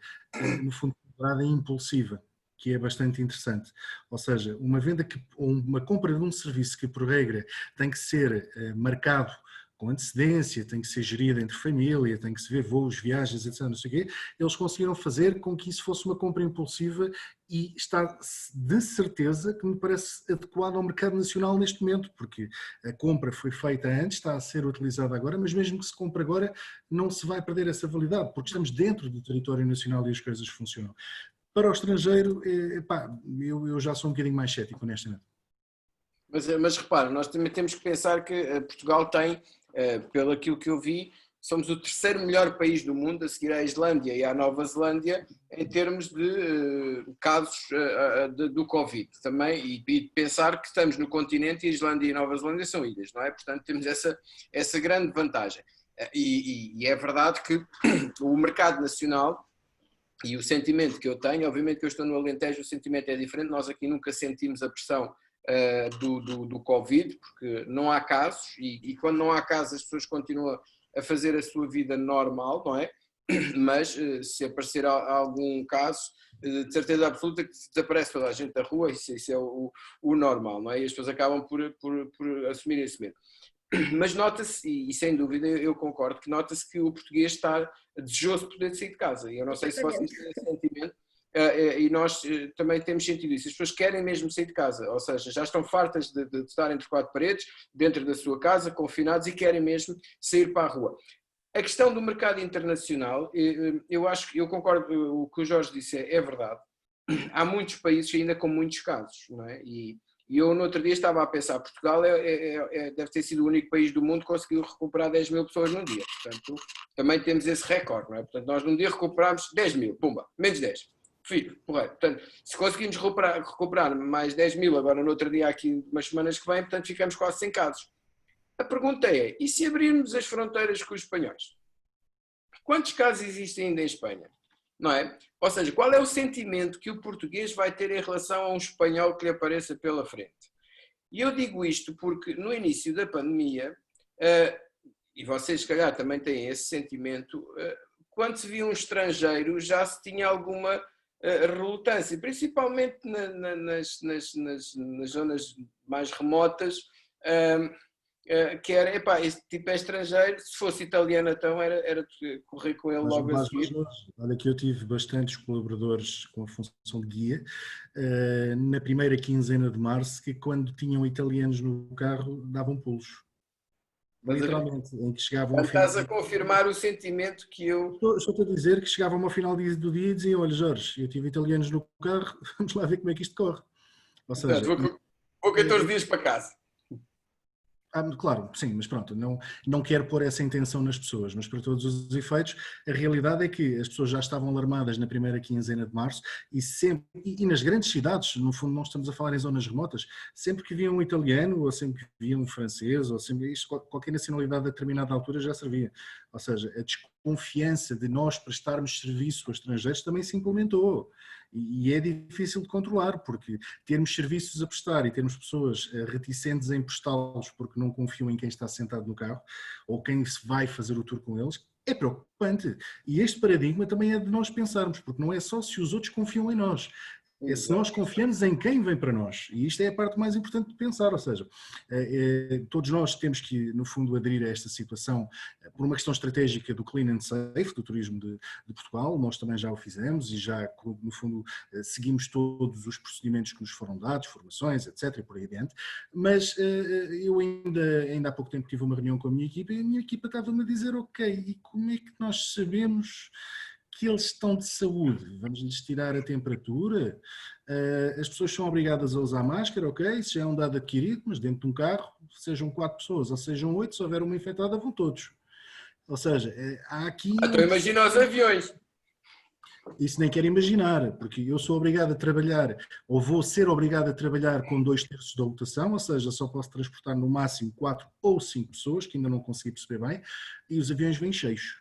no fundo, impulsiva, que é bastante interessante. Ou seja, uma venda ou uma compra de um serviço que, por regra, tem que ser marcado com antecedência, tem que ser gerida entre família, tem que se ver voos, viagens, etc. Não sei o quê, eles conseguiram fazer com que isso fosse uma compra impulsiva e está de certeza que me parece adequado ao mercado nacional neste momento, porque a compra foi feita antes, está a ser utilizada agora, mas mesmo que se compre agora, não se vai perder essa validade, porque estamos dentro do território nacional e as coisas funcionam. Para o estrangeiro, eu já sou um bocadinho mais cético, honestamente. Mas repara, nós também temos que pensar que Portugal tem, pelo aquilo que eu vi, somos o terceiro melhor país do mundo, a seguir à Islândia e à Nova Zelândia, em termos de casos do Covid também, e pensar que estamos no continente e a Islândia e a Nova Zelândia são ilhas, não é? Portanto, temos essa grande vantagem. E é verdade que o mercado nacional e o sentimento que eu tenho, obviamente que eu estou no Alentejo, o sentimento é diferente, nós aqui nunca sentimos a pressão do Covid, porque não há casos, e quando não há casos as pessoas continuam a fazer a sua vida normal, não é? Mas se aparecer algum caso, de certeza absoluta que desaparece toda a gente da rua, isso é o normal, não é? E as pessoas acabam por assumir esse medo. Mas nota-se, e sem dúvida eu concordo, que nota-se que o português está desejoso de poder sair de casa, e eu não sei se vocês têm esse sentimento, e nós também temos sentido isso. As pessoas querem mesmo sair de casa, ou seja, já estão fartas de estar entre quatro paredes, dentro da sua casa, confinados, e querem mesmo sair para a rua. A questão do mercado internacional, eu acho que eu concordo, o que o Jorge disse é verdade. Há muitos países ainda com muitos casos, não é? E eu no outro dia estava a pensar, Portugal deve ter sido o único país do mundo que conseguiu recuperar 10 mil pessoas num dia. Portanto, também temos esse recorde, não é? Portanto, nós num dia recuperámos 10 mil, pumba, menos 10. Filho, porreiro. Portanto, se conseguimos recuperar mais 10 mil agora no outro dia aqui, umas semanas que vêm, portanto ficamos quase sem casos. A pergunta é, e se abrirmos as fronteiras com os espanhóis? Quantos casos existem ainda em Espanha? Não é? Ou seja, qual é o sentimento que o português vai ter em relação a um espanhol que lhe apareça pela frente? E eu digo isto porque no início da pandemia, e vocês se calhar também têm esse sentimento, quando se via um estrangeiro já se tinha alguma relutância, principalmente nas zonas mais remotas, que era, este tipo é estrangeiro, se fosse italiano então era correr com ele logo a seguir. Olha que eu tive bastantes colaboradores com a função de guia, na primeira quinzena de março, que quando tinham italianos no carro davam pulos. Literalmente, em que chegavam ao final... Estás a confirmar o sentimento que eu... Estou a dizer que chegavam ao final do dia e diziam, olha Jorge, eu tive italianos no carro, vamos lá ver como é que isto corre. Ou seja, vou 14 dias para casa. Claro, sim, mas pronto, não quero pôr essa intenção nas pessoas, mas para todos os efeitos, a realidade é que as pessoas já estavam alarmadas na primeira quinzena de março e nas grandes cidades, no fundo não estamos a falar em zonas remotas, sempre que via um italiano ou sempre que via um francês ou sempre qualquer nacionalidade a determinada altura já servia. Ou seja, a desconfiança de nós prestarmos serviço a estrangeiros também se implementou. E é difícil de controlar, porque termos serviços a prestar e termos pessoas reticentes em prestá-los porque não confiam em quem está sentado no carro ou quem se vai fazer o tour com eles, é preocupante. E este paradigma também é de nós pensarmos, porque não é só se os outros confiam em nós, é se nós confiamos em quem vem para nós. E isto é a parte mais importante de pensar, ou seja, todos nós temos que, no fundo, aderir a esta situação por uma questão estratégica do clean and safe, do turismo de Portugal. Nós também já o fizemos e já, no fundo, seguimos todos os procedimentos que nos foram dados, formações, etc. e por aí adiante. Mas eu ainda há pouco tempo tive uma reunião com a minha equipa e a minha equipa estava-me a dizer, ok, e como é que nós sabemos que eles estão de saúde? Vamos-lhes tirar a temperatura? As pessoas são obrigadas a usar máscara, ok, isso já é um dado adquirido, mas dentro de um carro, sejam 4 pessoas ou sejam 8, se houver uma infectada vão todos. Ou seja, há aqui... Então imagina os aviões. Isso nem quero imaginar, porque eu sou obrigado a trabalhar, ou vou ser obrigado a trabalhar com 2/3 da lotação, ou seja, só posso transportar no máximo 4 ou 5 pessoas, que ainda não consegui perceber bem, e os aviões vêm cheios.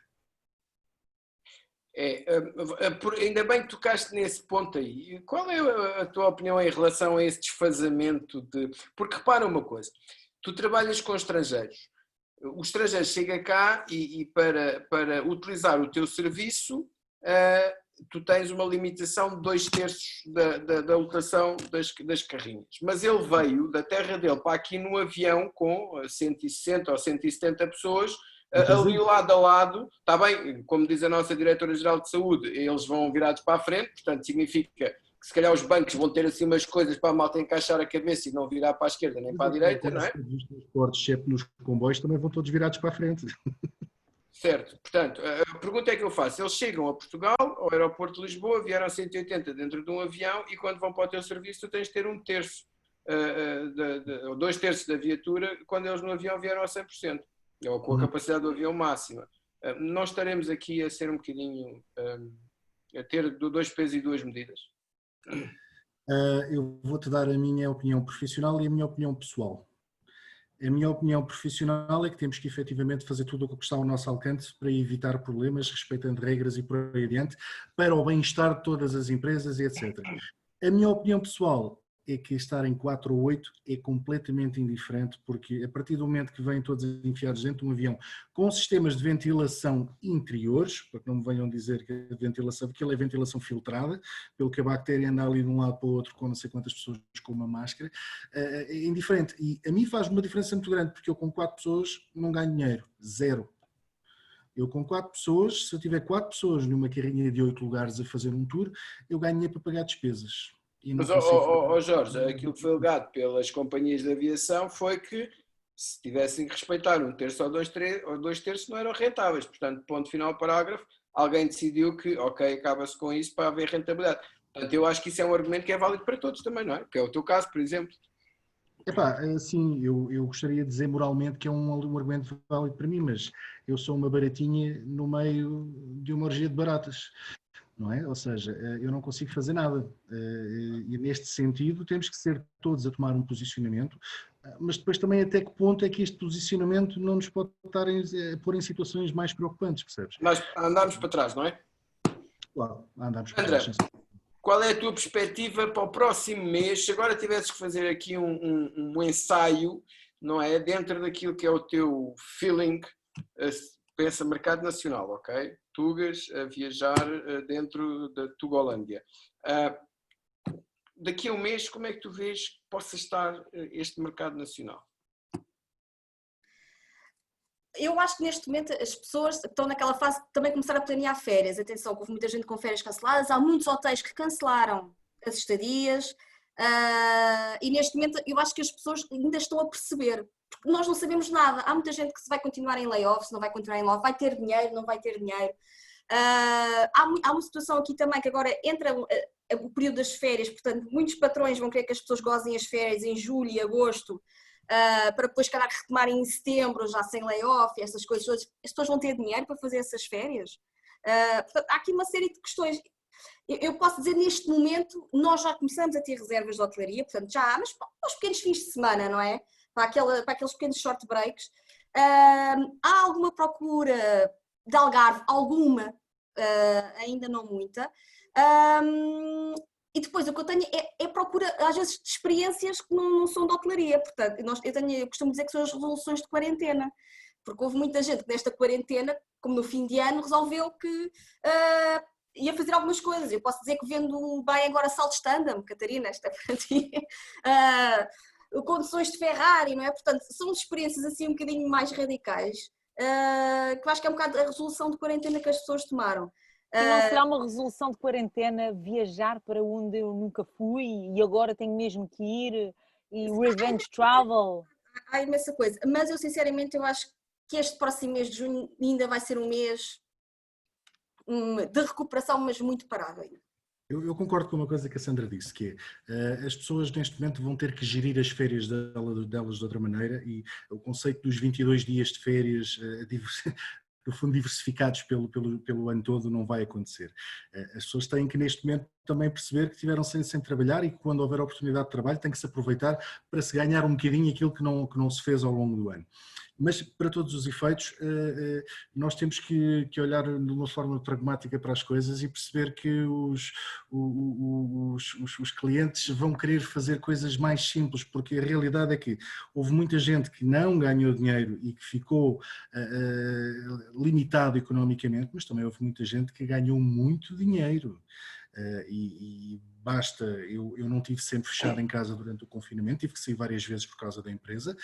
Ainda bem que tocaste nesse ponto aí. Qual é a tua opinião em relação a esse desfazamento de... Porque repara uma coisa, tu trabalhas com estrangeiros, o estrangeiro chega cá e para utilizar o teu serviço, tu tens uma limitação de 2/3 da lotação das carrinhas. Mas ele veio da terra dele para aqui no avião com 160 ou 170 pessoas, ali lado a lado, está bem, como diz a nossa Diretora-Geral de Saúde, eles vão virados para a frente, portanto significa que se calhar os bancos vão ter assim umas coisas para a malta encaixar a cabeça e não virar para a esquerda nem para a direita, não é? Os transportes, exceto nos comboios, também vão todos virados para a frente. Certo, portanto, a pergunta é que eu faço, eles chegam a Portugal, ao aeroporto de Lisboa, vieram a 180 dentro de um avião e quando vão para o teu serviço tu tens de ter 1/3, ou 2/3 da viatura, quando eles no avião vieram a 100%, ou com a capacidade do avião máxima. Nós estaremos aqui a ser um bocadinho, a ter 2 pesos e 2 medidas. Eu vou-te dar a minha opinião profissional e a minha opinião pessoal. A minha opinião profissional é que temos que efetivamente fazer tudo o que está ao nosso alcance para evitar problemas, respeitando regras e por aí adiante, para o bem-estar de todas as empresas e etc. A minha opinião pessoal é que estar em 4 ou 8 é completamente indiferente, porque a partir do momento que vêm todos enfiados dentro de um avião com sistemas de ventilação interiores, para que não me venham dizer que a ventilação, porque aquilo é ventilação filtrada, pelo que a bactéria anda ali de um lado para o outro com não sei quantas pessoas com uma máscara, é indiferente. E a mim faz uma diferença muito grande, porque eu com 4 pessoas não ganho dinheiro, zero. Eu com 4 pessoas, se eu tiver 4 pessoas numa carrinha de 8 lugares a fazer um tour, eu ganho dinheiro para pagar despesas. Mas, Jorge, aquilo que foi alegado pelas companhias de aviação foi que se tivessem que respeitar 1/3 ou 2/3 não eram rentáveis. Portanto, ponto final parágrafo, alguém decidiu que, ok, acaba-se com isso para haver rentabilidade. Portanto, eu acho que isso é um argumento que é válido para todos também, não é? Que é o teu caso, por exemplo. Epá, sim, eu gostaria de dizer moralmente que é um argumento válido para mim, mas eu sou uma baratinha no meio de uma orgia de baratas. Não é? Ou seja, eu não consigo fazer nada. E neste sentido temos que ser todos a tomar um posicionamento, mas depois também até que ponto é que este posicionamento não nos pode estar a pôr em situações mais preocupantes, percebes? Nós andámos para trás, não é? Claro, andamos para André, trás. qual é a tua perspectiva para o próximo mês? Se agora tivesses que fazer aqui um ensaio, não é? Dentro daquilo que é o teu feeling, pensa mercado nacional, ok? Tugas a viajar dentro da Tugolândia. Daqui a um mês, como é que tu vês que possa estar este mercado nacional? Eu acho que neste momento as pessoas estão naquela fase de também começar a planear férias. Atenção, houve muita gente com férias canceladas, há muitos hotéis que cancelaram as estadias e neste momento eu acho que as pessoas ainda estão a perceber, porque nós não sabemos nada. Há muita gente que se vai continuar em layoffs, não vai continuar em layoff, vai ter dinheiro, não vai ter dinheiro. Há uma situação aqui também que agora entra o período das férias, portanto muitos patrões vão querer que as pessoas gozem as férias em julho e agosto, para depois calhar retomarem em setembro já sem layoff, essas coisas todas. As pessoas vão ter dinheiro para fazer essas férias? Portanto, há aqui uma série de questões. Eu posso dizer, neste momento, nós já começamos a ter reservas de hotelaria, portanto já há, mas para os pequenos fins de semana, não é? Para aqueles pequenos short breaks. Há alguma procura de Algarve? Alguma, ainda não muita. E depois o que eu tenho é procura, às vezes, de experiências que não são de hotelaria. Portanto, eu costumo dizer que são as resoluções de quarentena, porque houve muita gente que nesta quarentena, como no fim de ano, resolveu que ia fazer algumas coisas. Eu posso dizer que vendo bem agora saltos de stand-up, Catarina, esta é para ti, condições de Ferrari, não é? Portanto, são experiências assim um bocadinho mais radicais, que eu acho que é um bocado a resolução de quarentena que as pessoas tomaram. E não será uma resolução de quarentena viajar para onde eu nunca fui e agora tenho mesmo que ir e revenge travel? Há imensa coisa, mas eu sinceramente eu acho que este próximo mês de junho ainda vai ser um mês de recuperação, mas muito parado ainda. Eu concordo com uma coisa que a Sandra disse, que é, as pessoas neste momento vão ter que gerir as férias delas de outra maneira e o conceito dos 22 dias de férias, no fundo, diversificados pelo ano todo, não vai acontecer. As pessoas têm que, neste momento, também perceber que tiveram sem trabalhar e que quando houver oportunidade de trabalho tem que se aproveitar para se ganhar um bocadinho aquilo que não se fez ao longo do ano. Mas, para todos os efeitos, nós temos que olhar de uma forma pragmática para as coisas e perceber que os clientes vão querer fazer coisas mais simples, porque a realidade é que houve muita gente que não ganhou dinheiro e que ficou limitado economicamente, mas também houve muita gente que ganhou muito dinheiro. E basta, eu não tive sempre fechado em casa durante o confinamento, tive que sair várias vezes por causa da empresa,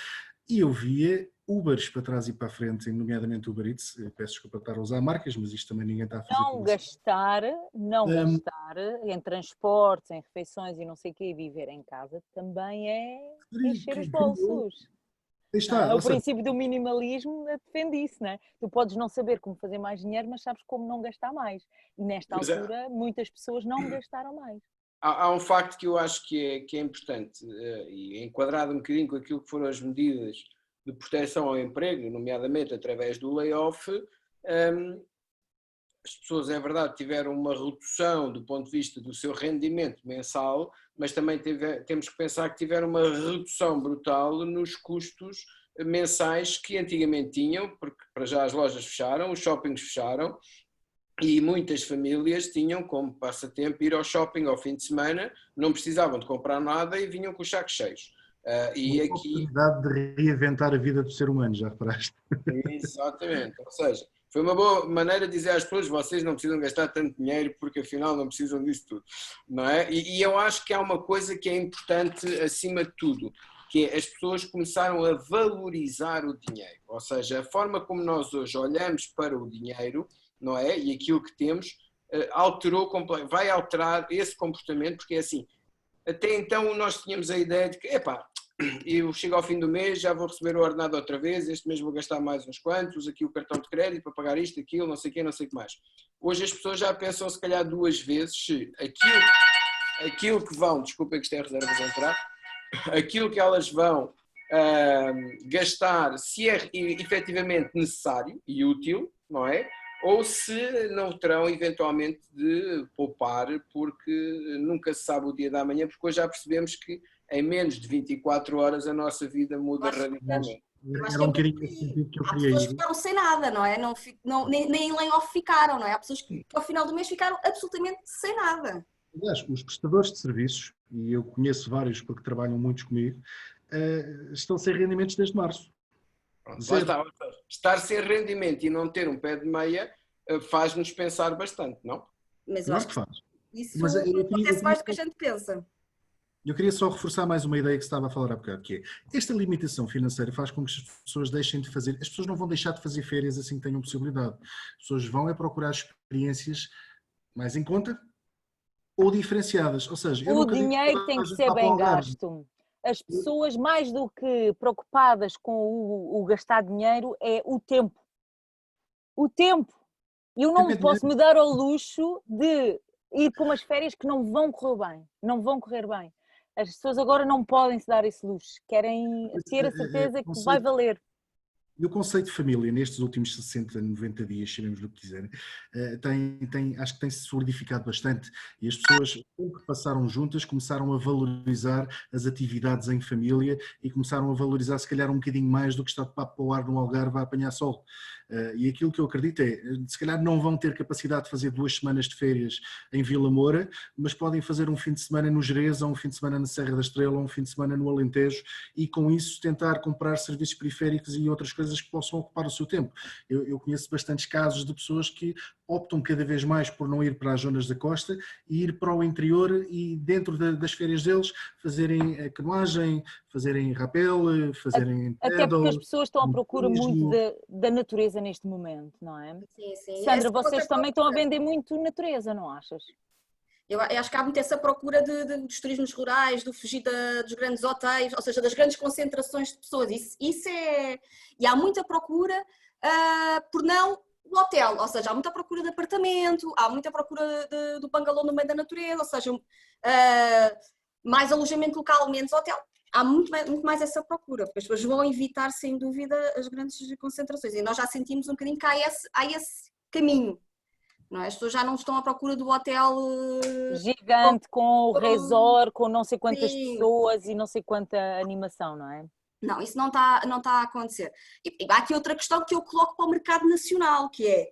e eu via Ubers para trás e para a frente, nomeadamente Uber Eats, peço desculpa estar a usar marcas, mas isto também ninguém está a fazer. Não gastar em transportes, em refeições e não sei o quê, e viver em casa também é encher os bolsos. O princípio do minimalismo defende isso, não é? Tu podes não saber como fazer mais dinheiro, mas sabes como não gastar mais. E nesta altura, muitas pessoas não gastaram mais. Há um facto que eu acho que é importante, e enquadrado um bocadinho com aquilo que foram as medidas de proteção ao emprego, nomeadamente através do layoff. As pessoas, é verdade, tiveram uma redução do ponto de vista do seu rendimento mensal, mas também temos que pensar que tiveram uma redução brutal nos custos mensais que antigamente tinham, porque para já as lojas fecharam, os shoppings fecharam, e muitas famílias tinham como passatempo ir ao shopping ao fim de semana, não precisavam de comprar nada e vinham com os sacos cheios. E aqui... oportunidade de reinventar a vida do ser humano, já reparaste? Exatamente, ou seja, foi uma boa maneira de dizer às pessoas, vocês não precisam gastar tanto dinheiro porque afinal não precisam disso tudo, não é? E eu acho que há uma coisa que é importante acima de tudo, que é as pessoas começaram a valorizar o dinheiro, ou seja, a forma como nós hoje olhamos para o dinheiro, não é? E aquilo que temos vai alterar esse comportamento, porque é assim, até então nós tínhamos a ideia de que, eu chego ao fim do mês, já vou receber o ordenado outra vez, este mês vou gastar mais uns quantos, aqui o cartão de crédito para pagar isto, aquilo, não sei o quê, não sei o que mais. Hoje as pessoas já pensam se calhar duas vezes se aquilo que vão, desculpem que isto é reservas a entrar, aquilo que elas vão gastar, se é efetivamente necessário e útil, não é? Ou se não terão eventualmente de poupar, porque nunca se sabe o dia da manhã, porque hoje já percebemos que em menos de 24 horas a nossa vida muda radicalmente. Era um bocadinho esse sentido que eu queria ir. Há pessoas que ficaram sem nada, não é? Nem em layoff ficaram, não é? Há pessoas que ao final do mês ficaram absolutamente sem nada. Aliás, os prestadores de serviços, e eu conheço vários porque trabalham muitos comigo, estão sem rendimentos desde março. Estar sem rendimento e não ter um pé de meia faz-nos pensar bastante, não? Mas eu acho que faz. Isso acontece mais do que a gente pensa. Eu queria só reforçar mais uma ideia que se estava a falar há bocado, que é, esta limitação financeira faz com que as pessoas deixem de fazer, as pessoas não vão deixar de fazer férias assim que tenham possibilidade. As pessoas vão procurar experiências mais em conta ou diferenciadas, ou seja... O dinheiro tem que ser bem gasto. As pessoas, mais do que preocupadas com o gastar dinheiro, é o tempo. O tempo. Eu não posso me dar ao luxo de ir para umas férias que não vão correr bem. Não vão correr bem. As pessoas agora não podem se dar esse luxo. Querem ter a certeza que vai valer. E o conceito de família, nestes últimos 60, 90 dias, chamemos-lhe o que quiserem, acho que tem-se solidificado bastante e as pessoas que passaram juntas começaram a valorizar as atividades em família e começaram a valorizar se calhar um bocadinho mais do que estar de papo para o ar no Algarve a apanhar sol. E aquilo que eu acredito é, se calhar não vão ter capacidade de fazer 2 semanas de férias em Vila Moura, mas podem fazer um fim de semana no Gerês, ou um fim de semana na Serra da Estrela, ou um fim de semana no Alentejo e com isso tentar comprar serviços periféricos e outras coisas que possam ocupar o seu tempo. Eu conheço bastantes casos de pessoas que optam cada vez mais por não ir para as zonas da costa e ir para o interior e dentro das férias deles fazerem a canoagem, fazerem rapel, fazerem paddle. Até porque as pessoas estão à procura muito da natureza neste momento, não é? Sim, sim. Sandra, vocês também estão a vender muito natureza, não achas? Eu acho que há muito essa procura dos turismos rurais, do fugir dos grandes hotéis, ou seja, das grandes concentrações de pessoas. Isso é... E há muita procura por não o hotel, ou seja, há muita procura de apartamento, há muita procura do bangalô no meio da natureza, ou seja, mais alojamento local, menos hotel. há muito mais essa procura, porque as pessoas vão evitar, sem dúvida, as grandes concentrações. E nós já sentimos um bocadinho que há esse caminho, não é? As pessoas já não estão à procura do hotel gigante, com o resort, com não sei quantas sim, pessoas e não sei quanta animação, não é? não, isso não está a acontecer. E há aqui outra questão que eu coloco para o mercado nacional, que é,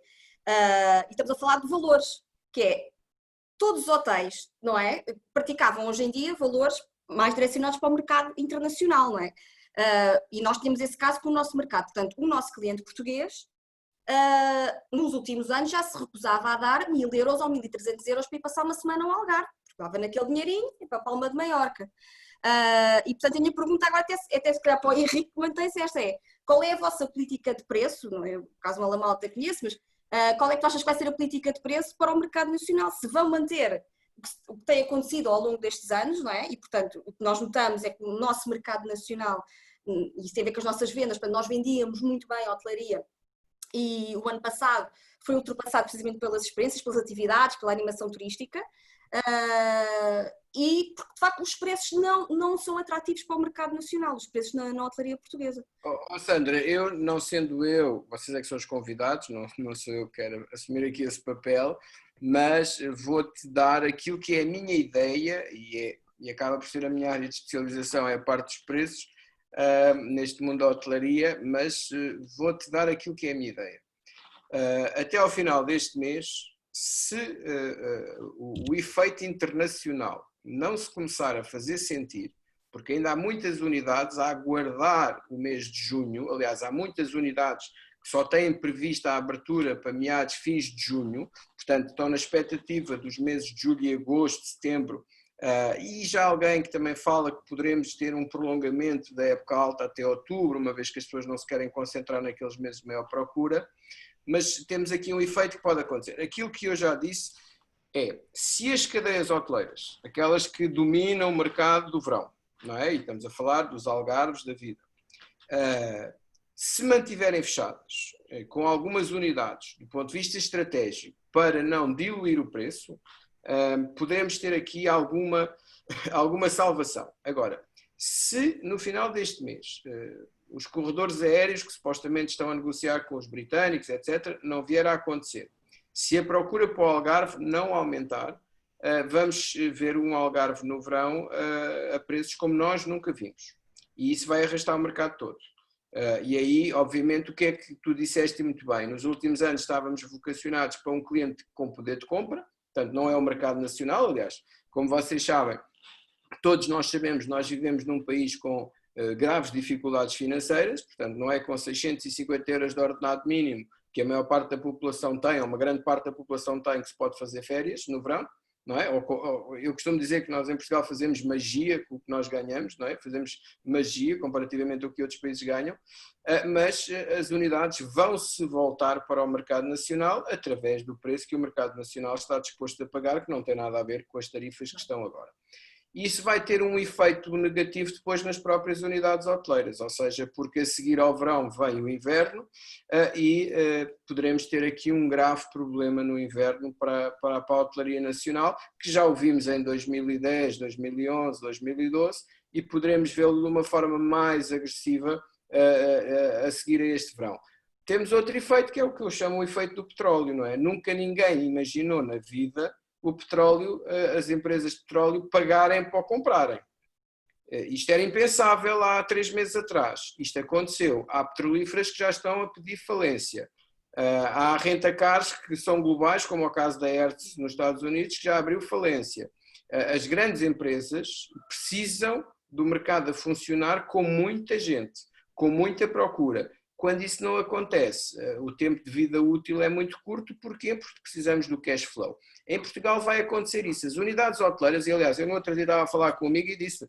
e estamos a falar de valores, que é, todos os hotéis, não é, praticavam hoje em dia valores mais direcionados para o mercado internacional, não é? E nós tínhamos esse caso com o nosso mercado. Portanto, o nosso cliente português, nos últimos anos, já se recusava a dar 1.000 euros ou 1.300 euros para ir passar uma semana ao Algarve. Pegava naquele dinheirinho e para a Palma de Maiorca. E, portanto, a minha pergunta agora, até se calhar para o Henrique, mantém-se esta, é: qual é a vossa política de preço? Não é o caso de Malamal até conheço, mas qual é que tu achas que vai ser a política de preço para o mercado nacional? Se vão manter o que tem acontecido ao longo destes anos, não é? E, portanto, o que nós notamos é que o nosso mercado nacional, e isso tem a ver com as nossas vendas, portanto, nós vendíamos muito bem a hotelaria e o ano passado foi ultrapassado precisamente pelas experiências, pelas atividades, pela animação turística. E porque de facto os preços não são atrativos para o mercado nacional, os preços na hotelaria portuguesa. Sandra, eu, não sendo eu, vocês é que são os convidados, não sou eu que quero assumir aqui esse papel, mas vou-te dar aquilo que é a minha ideia e acaba por ser a minha área de especialização, é a parte dos preços neste mundo da hotelaria, mas vou-te dar aquilo que é a minha ideia. Até ao final deste mês, se o efeito internacional não se começar a fazer sentir, porque ainda há muitas unidades a aguardar o mês de junho, aliás, há muitas unidades que só têm prevista a abertura para meados, fins de junho, portanto estão na expectativa dos meses de julho e agosto, setembro, e já alguém que também fala que poderemos ter um prolongamento da época alta até outubro, uma vez que as pessoas não se querem concentrar naqueles meses de maior procura. Mas temos aqui um efeito que pode acontecer. Aquilo que eu já disse é, se as cadeias hoteleiras, aquelas que dominam o mercado do verão, não é? E estamos a falar dos Algarves da vida, se mantiverem fechadas, com algumas unidades, do ponto de vista estratégico, para não diluir o preço, podemos ter aqui alguma salvação. Agora, se no final deste mês os corredores aéreos que supostamente estão a negociar com os britânicos, etc., não vier a acontecer, se a procura para o Algarve não aumentar, vamos ver um Algarve no verão a preços como nós nunca vimos. E isso vai arrastar o mercado todo. E aí, obviamente, o que é que tu disseste muito bem? Nos últimos anos estávamos vocacionados para um cliente com poder de compra, portanto não é o mercado nacional, aliás, como vocês sabem, todos nós sabemos, nós vivemos num país com graves dificuldades financeiras, portanto não é com 650 euros de ordenado mínimo que a maior parte da população tem, ou uma grande parte da população tem, que se pode fazer férias no verão, não é? Eu costumo dizer que nós em Portugal fazemos magia com o que nós ganhamos, não é? Fazemos magia comparativamente ao que outros países ganham, mas as unidades vão-se voltar para o mercado nacional através do preço que o mercado nacional está disposto a pagar, que não tem nada a ver com as tarifas que estão agora. E isso vai ter um efeito negativo depois nas próprias unidades hoteleiras, ou seja, porque a seguir ao verão vem o inverno e poderemos ter aqui um grave problema no inverno para a hotelaria nacional, que já o vimos em 2010, 2011, 2012 e poderemos vê-lo de uma forma mais agressiva a seguir a este verão. Temos outro efeito que é o que eu chamo o efeito do petróleo, não é? Nunca ninguém imaginou na vida o petróleo, as empresas de petróleo pagarem para o comprarem. Isto era impensável há 3 meses atrás. Isto aconteceu. Há petrolíferas que já estão a pedir falência. Há rentacars que são globais, como o caso da Hertz nos Estados Unidos, que já abriu falência. As grandes empresas precisam do mercado a funcionar com muita gente, com muita procura. Quando isso não acontece, o tempo de vida útil é muito curto. Porquê? Porque precisamos do cash flow. Em Portugal vai acontecer isso. As unidades hoteleiras, e aliás, eu no outro dia estava a falar com um amigo e disse,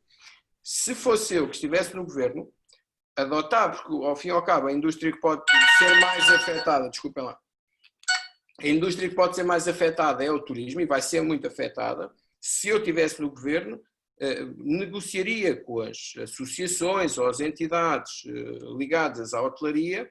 se fosse eu que estivesse no governo, adotar, porque ao fim e ao cabo a indústria que pode ser mais afetada, desculpem lá, a indústria que pode ser mais afetada é o turismo e vai ser muito afetada. Se eu estivesse no governo, negociaria com as associações ou as entidades ligadas à hotelaria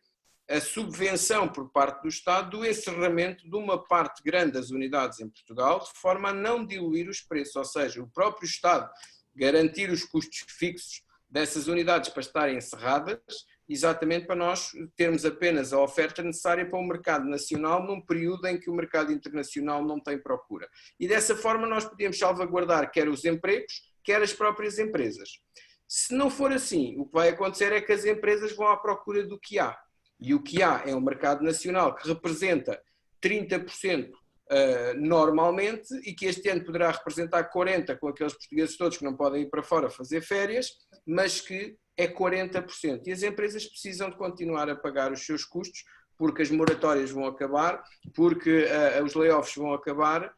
a subvenção por parte do Estado do encerramento de uma parte grande das unidades em Portugal, de forma a não diluir os preços, ou seja, o próprio Estado garantir os custos fixos dessas unidades para estarem encerradas, exatamente para nós termos apenas a oferta necessária para o mercado nacional num período em que o mercado internacional não tem procura. E dessa forma nós podíamos salvaguardar quer os empregos, quer as próprias empresas. Se não for assim, o que vai acontecer é que as empresas vão à procura do que há. E o que há é um mercado nacional que representa 30% normalmente e que este ano poderá representar 40% com aqueles portugueses todos que não podem ir para fora fazer férias, mas que é 40%. E as empresas precisam de continuar a pagar os seus custos porque as moratórias vão acabar, porque os layoffs vão acabar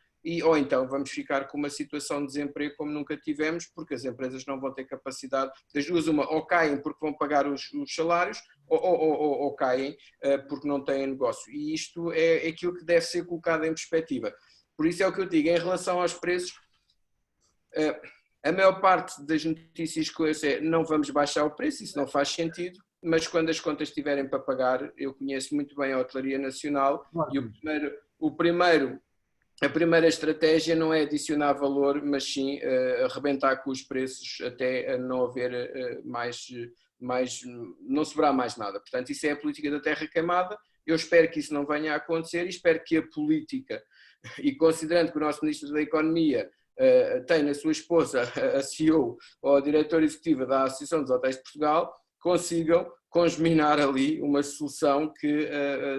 ou então vamos ficar com uma situação de desemprego como nunca tivemos, porque as empresas não vão ter capacidade, das duas uma, ou caem porque vão pagar os salários, ou caem porque não têm negócio. E isto é aquilo que deve ser colocado em perspectiva. Por isso é o que eu digo, em relação aos preços, a maior parte das notícias que eu sei é não vamos baixar o preço, isso não faz sentido, mas quando as contas estiverem para pagar, eu conheço muito bem a hotelaria nacional e a primeira estratégia não é adicionar valor, mas sim arrebentar com os preços até não haver não sobrar mais nada. Portanto, isso é a política da terra queimada. Eu espero que isso não venha a acontecer e espero que a política, e considerando que o nosso Ministro da Economia tem na sua esposa a CEO ou a diretora executiva da Associação dos Hotéis de Portugal, consigam congeminar ali uma solução que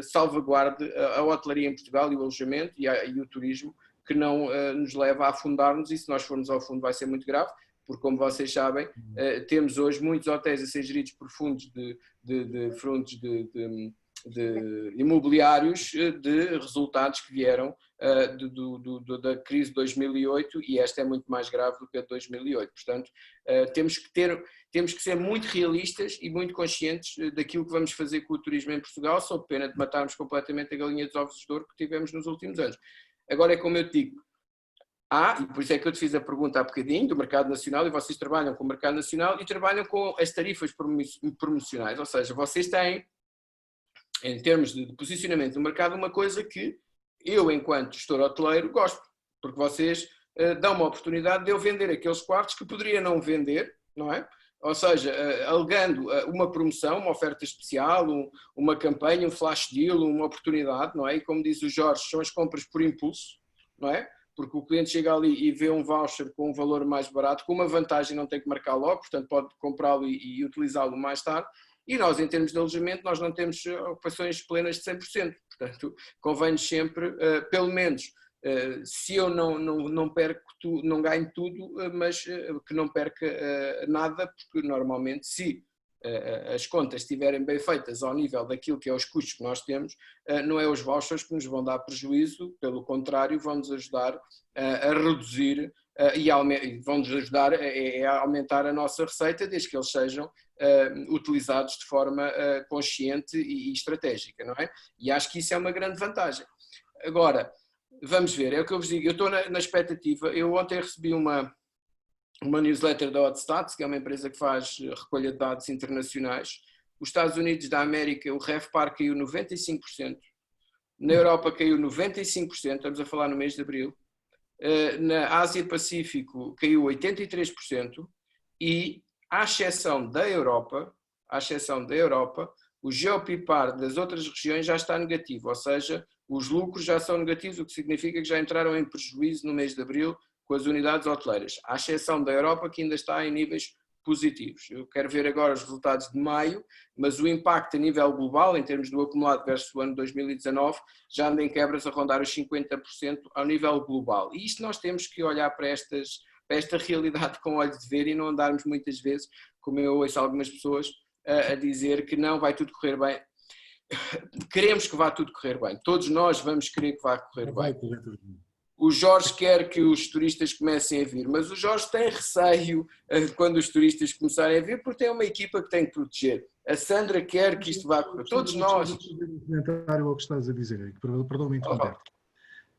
salvaguarde a hotelaria em Portugal e o alojamento e o turismo, que não nos leva a afundar-nos, e se nós formos ao fundo vai ser muito grave, porque como vocês sabem, temos hoje muitos hotéis a ser geridos por fundos de imobiliários de resultados que vieram da crise de 2008 e esta é muito mais grave do que a de 2008. Portanto, temos que ser muito realistas e muito conscientes daquilo que vamos fazer com o turismo em Portugal, sob pena de matarmos completamente a galinha dos ovos de ouro que tivemos nos últimos anos. Agora é como eu te digo, e por isso é que eu te fiz a pergunta há bocadinho do mercado nacional, e vocês trabalham com o mercado nacional e trabalham com as tarifas promocionais, ou seja, vocês têm, em termos de posicionamento no mercado, uma coisa que eu, enquanto gestor hoteleiro, gosto, porque vocês dão uma oportunidade de eu vender aqueles quartos que poderia não vender, não é? Ou seja, alegando uma promoção, uma oferta especial, uma campanha, um flash deal, uma oportunidade, não é? E como diz o Jorge, são as compras por impulso, não é? Porque o cliente chega ali e vê um voucher com um valor mais barato, com uma vantagem não tem que marcar logo, portanto pode comprá-lo e utilizá-lo mais tarde. E nós, em termos de alojamento, nós não temos ocupações plenas de 100%. Portanto, convém-nos sempre, pelo menos, se eu não perco, não ganho tudo, mas que não perca nada, porque normalmente, se as contas estiverem bem feitas ao nível daquilo que é os custos que nós temos, não é os vouchers que nos vão dar prejuízo, pelo contrário, vão-nos ajudar a reduzir e vão-nos ajudar a aumentar a nossa receita, desde que eles sejam utilizados de forma consciente e estratégica, não é? E acho que isso é uma grande vantagem. Agora, vamos ver, é o que eu vos digo, eu estou na expectativa, eu ontem recebi uma newsletter da Hotstats, que é uma empresa que faz recolha de dados internacionais. Os Estados Unidos da América, o RevPAR caiu 95%, na Europa caiu 95%, estamos a falar no mês de abril, na Ásia-Pacífico caiu 83% e, à exceção da Europa, o GeoPIPAR das outras regiões já está negativo, ou seja, os lucros já são negativos, o que significa que já entraram em prejuízo no mês de abril com as unidades hoteleiras, à exceção da Europa, que ainda está em níveis positivos. Eu quero ver agora os resultados de maio, mas o impacto a nível global, em termos do acumulado versus o ano 2019, já anda em quebras a rondar os 50% ao nível global. E isto nós temos que olhar para esta realidade com olhos de ver e não andarmos muitas vezes, como eu ouço algumas pessoas, a dizer que não, vai tudo correr bem. Queremos que vá tudo correr bem. Todos nós vamos querer que vá correr bem. O Jorge quer que os turistas comecem a vir, mas o Jorge tem receio quando os turistas começarem a vir, porque tem uma equipa que tem que proteger. A Sandra quer que isto vá correr. Todos nós. Um comentário ao que estás a dizer, perdão-me interromper.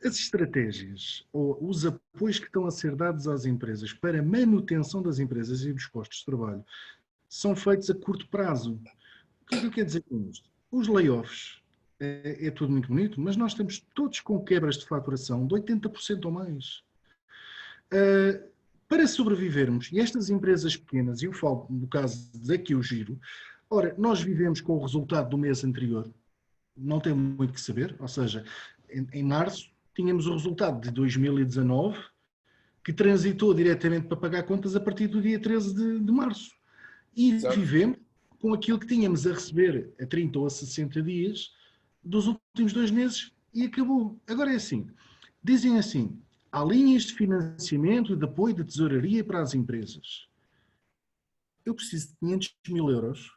As estratégias ou os apoios que estão a ser dados às empresas para a manutenção das empresas e dos postos de trabalho são feitos a curto prazo. O que é que eu quero dizer com isto? Os layoffs é tudo muito bonito, mas nós estamos todos com quebras de faturação de 80% ou mais. para sobrevivermos, e estas empresas pequenas, eu falo no caso daqui o giro, ora, nós vivemos com o resultado do mês anterior, não tem muito que saber, ou seja, em março tínhamos o resultado de 2019, que transitou diretamente para pagar contas a partir do dia 13 de março. E Exato. vivemos com aquilo que tínhamos a receber a 30 ou a 60 dias dos últimos 2 meses e acabou. Agora é assim, dizem assim, há linhas de financiamento e de apoio de tesouraria para as empresas. Eu preciso de 500 mil euros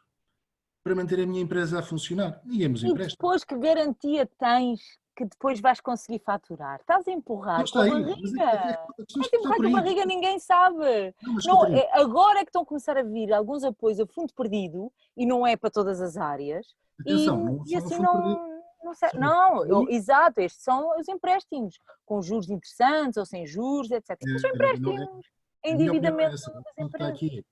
para manter a minha empresa a funcionar. Ninguém nos E empresta. depois, que garantia tens que depois vais conseguir faturar? Estás a empurrar Não com a está aí. barriga. Mas a questão Estás a está empurrar por com a aí. barriga, ninguém sabe. Não, mas, Não, Catarina, agora é que estão a começar a vir alguns apoios a fundo perdido e não é para todas as áreas. atenção, não E são no assim fundo perdido. não sei. São no Não, fundo perdido. exato, estes são os empréstimos, com juros interessantes ou sem juros, etc. Mas são Não é, empréstimos, a minha opinião é endividamento essa. das empresas.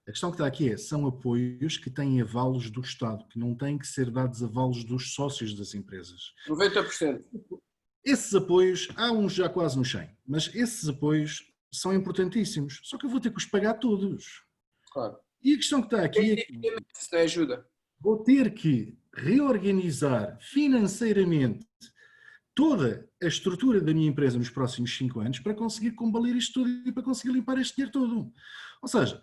A questão que está aqui é, são apoios que têm avalos do Estado, que não têm que ser dados avalos dos sócios das empresas. 90%. Esses apoios, há uns já quase no 100, mas esses apoios são importantíssimos, só que eu vou ter que os pagar todos. Claro. E a questão que está aqui é que Isso não ajuda. vou ter que reorganizar financeiramente toda a estrutura da minha empresa nos próximos 5 anos para conseguir combater isto tudo e para conseguir limpar este dinheiro todo. Ou seja,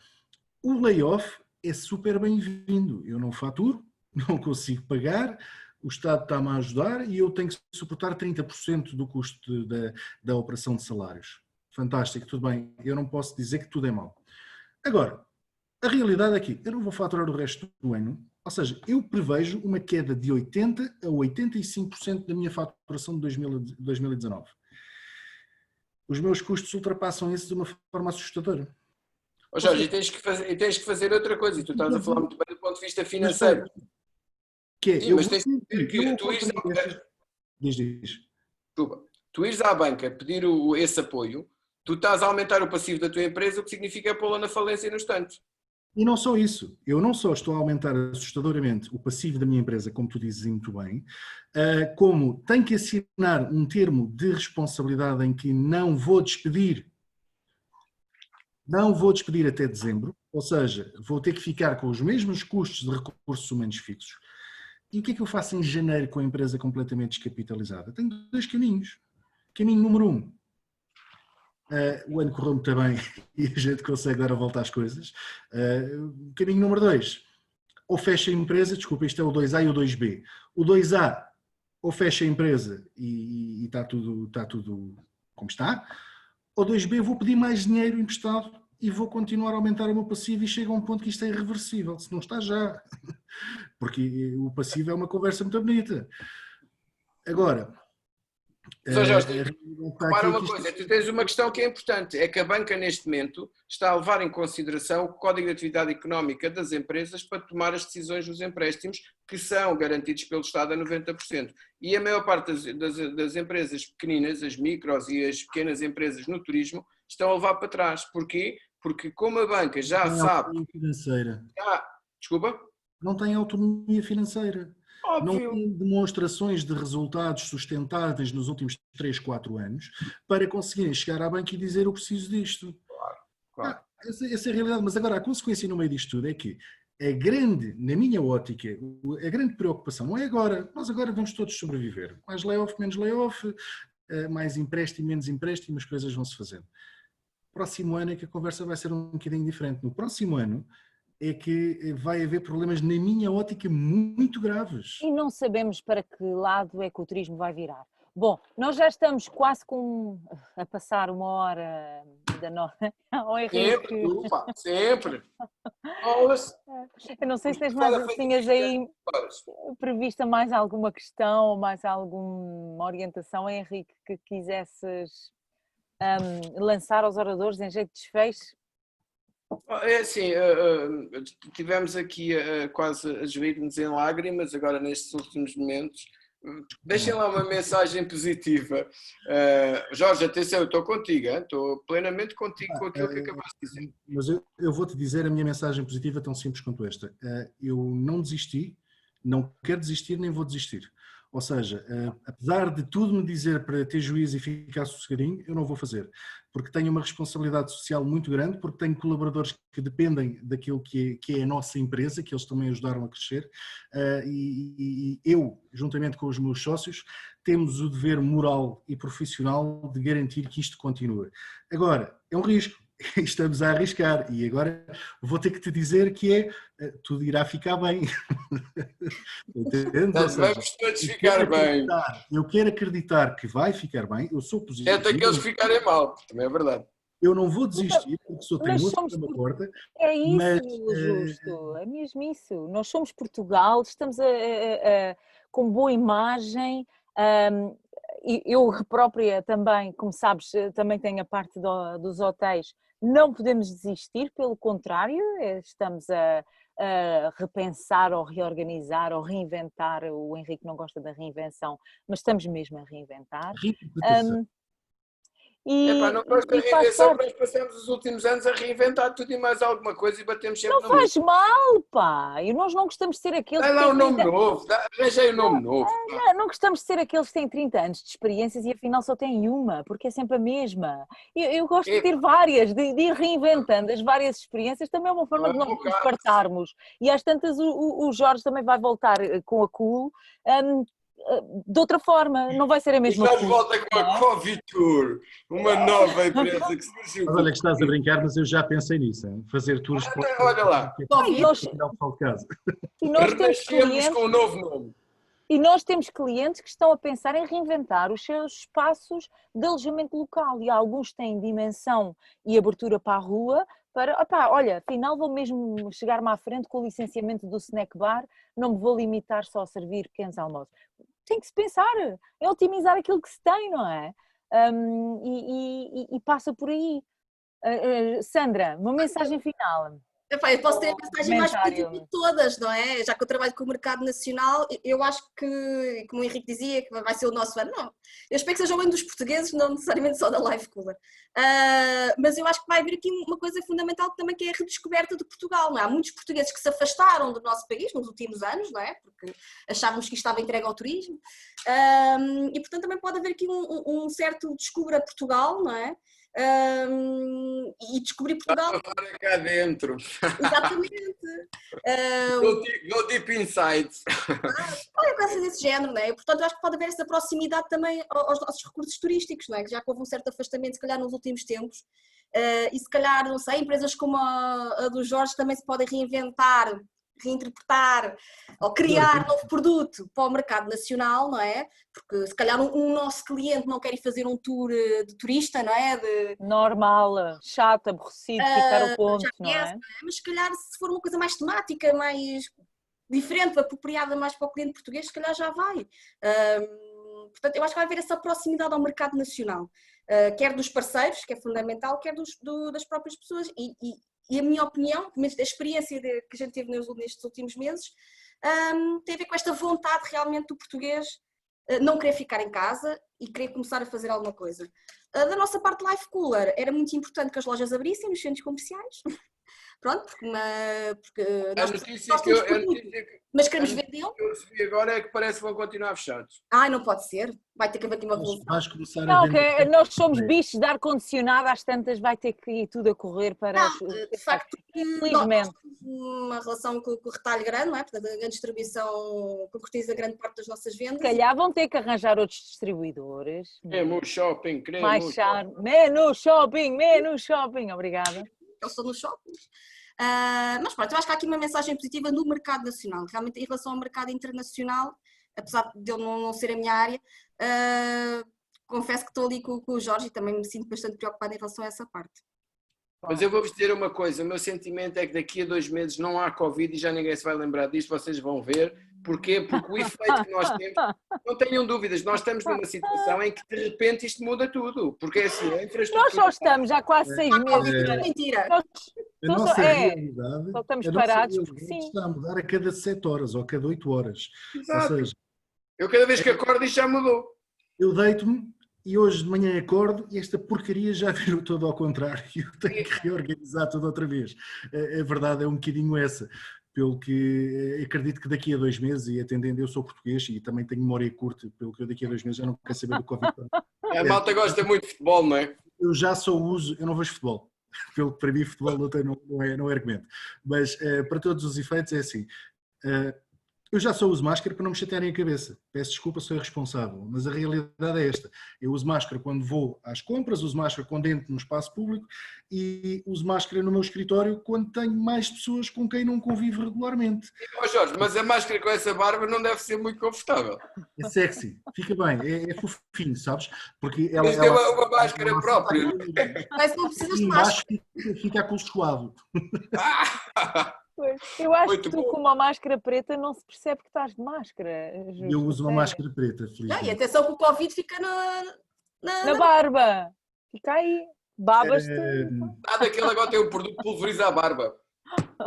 o layoff é super bem-vindo. Eu não faturo, não consigo pagar, o Estado está-me a ajudar e eu tenho que suportar 30% do custo da operação de salários. Fantástico, tudo bem. Eu não posso dizer que tudo é mau. Agora, a realidade é que eu não vou faturar o resto do ano, ou seja, eu prevejo uma queda de 80% a 85% da minha faturação de 2019. Os meus custos ultrapassam isso de uma forma assustadora. Oh, Jorge, e tens que fazer outra coisa, e tu estás a falar muito bem do ponto de vista financeiro. Que é, Sim, mas tens que ver que tu ires à banca pedir esse apoio, tu estás a aumentar o passivo da tua empresa, o que significa pô-la na falência no instante. E não só isso, eu não só estou a aumentar assustadoramente o passivo da minha empresa, como tu dizes muito bem, como tenho que assinar um termo de responsabilidade em que não vou despedir até dezembro, ou seja, vou ter que ficar com os mesmos custos de recursos humanos fixos. E o que é que eu faço em janeiro com a empresa completamente descapitalizada? Tenho 2 caminhos. Caminho número 1, o ano correu muito bem e a gente consegue dar a volta às coisas. Caminho número 2, ou fecha a empresa, desculpa, isto é o 2A e o 2B. O 2A, ou fecha a empresa e está tudo como está, ou 2B, vou pedir mais dinheiro emprestado e vou continuar a aumentar o meu passivo e chega a um ponto que isto é irreversível, se não está já. Porque o passivo é uma conversa muito bonita. Agora, Jorge, repara uma coisa, tu tens uma questão que é importante, é que a banca neste momento está a levar em consideração o Código de Atividade Económica das empresas para tomar as decisões dos empréstimos que são garantidos pelo Estado a 90%. E a maior parte das empresas pequeninas, as micros e as pequenas empresas no turismo, estão a levar para trás. Porquê? Porque como a banca já sabe... Financeira. Desculpa? Não tem autonomia financeira. Óbvio. Não tem demonstrações de resultados sustentáveis nos últimos 3, 4 anos para conseguirem chegar à banca e dizer eu preciso disto. Claro. Essa é a realidade. Mas agora a consequência no meio disto tudo é que na minha ótica, a grande preocupação não é agora. Nós agora vamos todos sobreviver. Mais layoff, menos layoff, mais empréstimo, menos empréstimo, as coisas vão se fazendo. Próximo ano é que a conversa vai ser um bocadinho diferente. No próximo ano é que vai haver problemas, na minha ótica, muito graves. E não sabemos para que lado é que o turismo vai virar. Bom, nós já estamos quase a passar 1 hora da noite. Sempre. Eu não sei se tinhas aí prevista mais alguma questão ou mais alguma orientação, Henrique, que quisesses lançar aos oradores em jeito de desfecho. É assim, tivemos aqui quase a joelhos em lágrimas agora nestes últimos momentos. Deixem lá uma mensagem positiva. Jorge, atenção, eu estou contigo, estou plenamente contigo com aquilo que acabaste de dizer. Mas eu vou-te dizer a minha mensagem positiva tão simples quanto esta. Eu não desisti, não quero desistir, nem vou desistir. Ou seja, apesar de tudo me dizer para ter juízo e ficar sossegadinho, eu não vou fazer. Porque tenho uma responsabilidade social muito grande, porque tenho colaboradores que dependem daquilo que é a nossa empresa, que eles também ajudaram a crescer, e eu, juntamente com os meus sócios, temos o dever moral e profissional de garantir que isto continue. Agora, é um risco. Estamos a arriscar e agora vou ter que te dizer que tudo irá ficar bem. Nós vamos todos ficar bem. Eu quero acreditar que vai ficar bem, eu sou positivo. Até que eles ficarem mal, também é verdade. Eu não vou desistir, porque sou teimoso na porta. É isso, Justo, é mesmo isso. Nós somos Portugal, estamos com boa imagem. Eu própria também, como sabes, também tenho a parte dos hotéis. Não podemos desistir, pelo contrário, estamos a repensar ou reorganizar ou reinventar. O Henrique não gosta da reinvenção, mas estamos mesmo a reinventar. Não gosto da reinvenção, nós passamos os últimos anos a reinventar tudo e mais alguma coisa e batemos sempre no mesmo. Não faz mal, pá! E nós não gostamos de ser aqueles que têm um nome novo, arranjei um nome novo. Não gostamos de ser aqueles que têm 30 anos de experiências e afinal só têm uma, porque é sempre a mesma. Eu gosto de ter várias, de ir reinventando as várias experiências, também é uma forma de não nos fartarmos. E às tantas o Jorge também vai voltar com a Cool. De outra forma, não vai ser a mesma coisa. Já volta com a Covid Tour, uma nova empresa que surgiu. Mas olha que estás a brincar, mas eu já pensei nisso, hein? Fazer tours olha lá. E nós temos clientes com um novo nome. E nós temos clientes que estão a pensar em reinventar os seus espaços de alojamento local e alguns têm dimensão e abertura para a rua para, olha, afinal vou mesmo chegar-me à frente com o licenciamento do snack bar, não me vou limitar só a servir pequenos almoços. Tem que se pensar, é otimizar aquilo que se tem, não é? E passa por aí. Sandra, uma mensagem final. Eu posso ter a mensagem mais positiva de todas, não é? Já que eu trabalho com o mercado nacional, eu acho que, como o Henrique dizia, que vai ser o nosso ano. Não, eu espero que seja o ano dos portugueses, não necessariamente só da Life Cooler. Mas eu acho que vai haver aqui uma coisa fundamental também, que é a redescoberta de Portugal. Não é? Há muitos portugueses que se afastaram do nosso país nos últimos anos, não é? Porque achávamos que isto estava entregue ao turismo. E portanto também pode haver aqui um certo descubra Portugal, não é? E descobrir Portugal. Para cá dentro. Exatamente. Go deep inside. Qualquer coisa desse género, não é? Portanto, eu acho que pode haver essa proximidade também aos nossos recursos turísticos, não é? Que já houve um certo afastamento, se calhar, nos últimos tempos. E se calhar, não sei, empresas como a do Jorge também se podem reinventar, reinterpretar ou criar novo produto para o mercado nacional, não é? Porque se calhar um nosso cliente não quer ir fazer um tour de turista, não é? Normal, chato, aborrecido, ficar ao ponto, não é? Mas se calhar se for uma coisa mais temática, mais diferente, apropriada mais para o cliente português, se calhar já vai. Portanto, eu acho que vai haver essa proximidade ao mercado nacional, quer dos parceiros, que é fundamental, quer das próprias pessoas. E a minha opinião, pelo menos da experiência que a gente teve nestes últimos meses, tem a ver com esta vontade realmente do português não querer ficar em casa e querer começar a fazer alguma coisa. Da nossa parte Life Cooler, era muito importante que as lojas abrissem nos centros comerciais. Pronto, porque nós temos produto, mas queremos vendê-lo. O que eu recebi agora é que parece que vão continuar fechados. Não pode ser. Vai ter que haver aqui uma revolução. Nós somos bichos de ar-condicionado, às tantas vai ter que ir tudo a correr para... de facto, nós temos uma relação com o retalho grande, não é? Portanto, a distribuição concretiza grande parte das nossas vendas. Se calhar vão ter que arranjar outros distribuidores. Queremos shopping, mais charme. Menos shopping, obrigada. Eu sou nos shoppings. Mas pronto, eu acho que há aqui uma mensagem positiva no mercado nacional, realmente em relação ao mercado internacional, apesar de eu não ser a minha área, confesso que estou ali com o Jorge e também me sinto bastante preocupada em relação a essa parte. Mas eu vou-vos dizer uma coisa, o meu sentimento é que daqui a 2 meses não há Covid e já ninguém se vai lembrar disto, vocês vão ver. Porquê? Porque o efeito que nós temos, não tenham dúvidas, nós estamos numa situação em que de repente isto muda tudo, porque é assim, a infraestrutura... Nós só estamos há quase 6 meses. É mentira. A nossa realidade, só estamos parados porque sim. Está a mudar a cada 7 horas ou a cada 8 horas. Exato. Ou seja, eu cada vez que acordo isto já mudou. Eu deito-me e hoje de manhã acordo e esta porcaria já virou todo ao contrário e eu tenho que reorganizar tudo outra vez. A verdade é um bocadinho essa. pelo que acredito que daqui a 2 meses, e atendendo, eu sou português e também tenho memória curta, pelo que eu daqui a 2 meses já não quero saber do Covid. A malta gosta muito de futebol, não é? Eu já só uso, eu não vejo futebol, pelo que para mim futebol não é argumento, mas para todos os efeitos é assim, eu já só uso máscara para não me chatearem a cabeça. Peço desculpa, sou irresponsável, mas a realidade é esta. Eu uso máscara quando vou às compras, uso máscara quando entro no espaço público e uso máscara no meu escritório quando tenho mais pessoas com quem não convivo regularmente. Ó Jorge, mas a máscara com essa barba não deve ser muito confortável. É sexy, fica bem, é fofinho, sabes? Porque ela Tens de ter uma máscara própria. Mas não precisas de embaixo máscara. fica acolchoado. Pois. Eu acho Muito que tu bom. com uma máscara preta não se percebe que estás de máscara. Eu uso uma máscara preta, Não, e felizmente. atenção que o Covid fica Na barba. Fica aí. Babas-te. Nada daquele agora tem um produto que pulveriza a barba.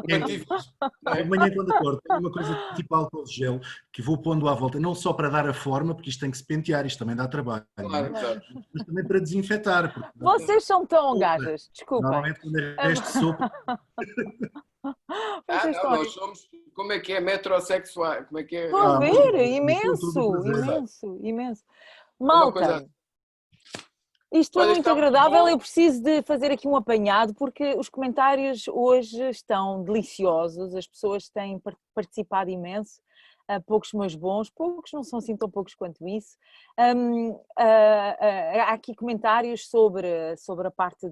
Mantive-os, não é? De manhã quando acordo, tenho uma coisa tipo álcool gel que vou pondo à volta, não só para dar a forma, porque isto tem que se pentear, isto também dá trabalho, Claro, não é? exato. Mas também para desinfetar. Porque Vocês são tão gajas. Desculpem. normalmente quando é resto de sopa, Vocês Não, nós somos, como é que é, metrosexuais, como é que é? Estou a muito ver, bom. imenso, Tudo imenso, imenso. uma coisa Malta, isto é Olha, muito está muito agradável, bom. eu preciso de fazer aqui um apanhado porque os comentários hoje estão deliciosos, as pessoas têm participado imenso, poucos mas bons, poucos não são assim tão poucos quanto isso. Há aqui comentários sobre a parte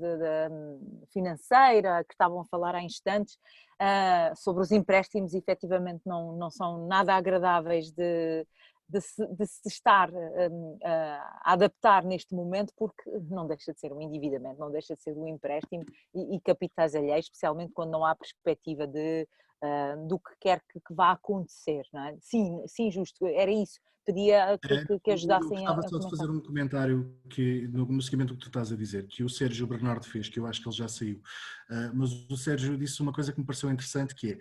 financeira que estavam a falar há instantes, sobre os empréstimos, efetivamente não são nada agradáveis de se estar a adaptar neste momento, porque não deixa de ser um endividamento, não deixa de ser um empréstimo e capitais alheios, especialmente quando não há perspectiva do que quer que vá acontecer, não é? Sim, justo, era isso. Pedia que eu ajudassem a gostava só de comentar. fazer um comentário que, no seguimento do que tu estás a dizer, que o Sérgio Bernardo fez, que eu acho que ele já saiu, mas o Sérgio disse uma coisa que me pareceu interessante, que é,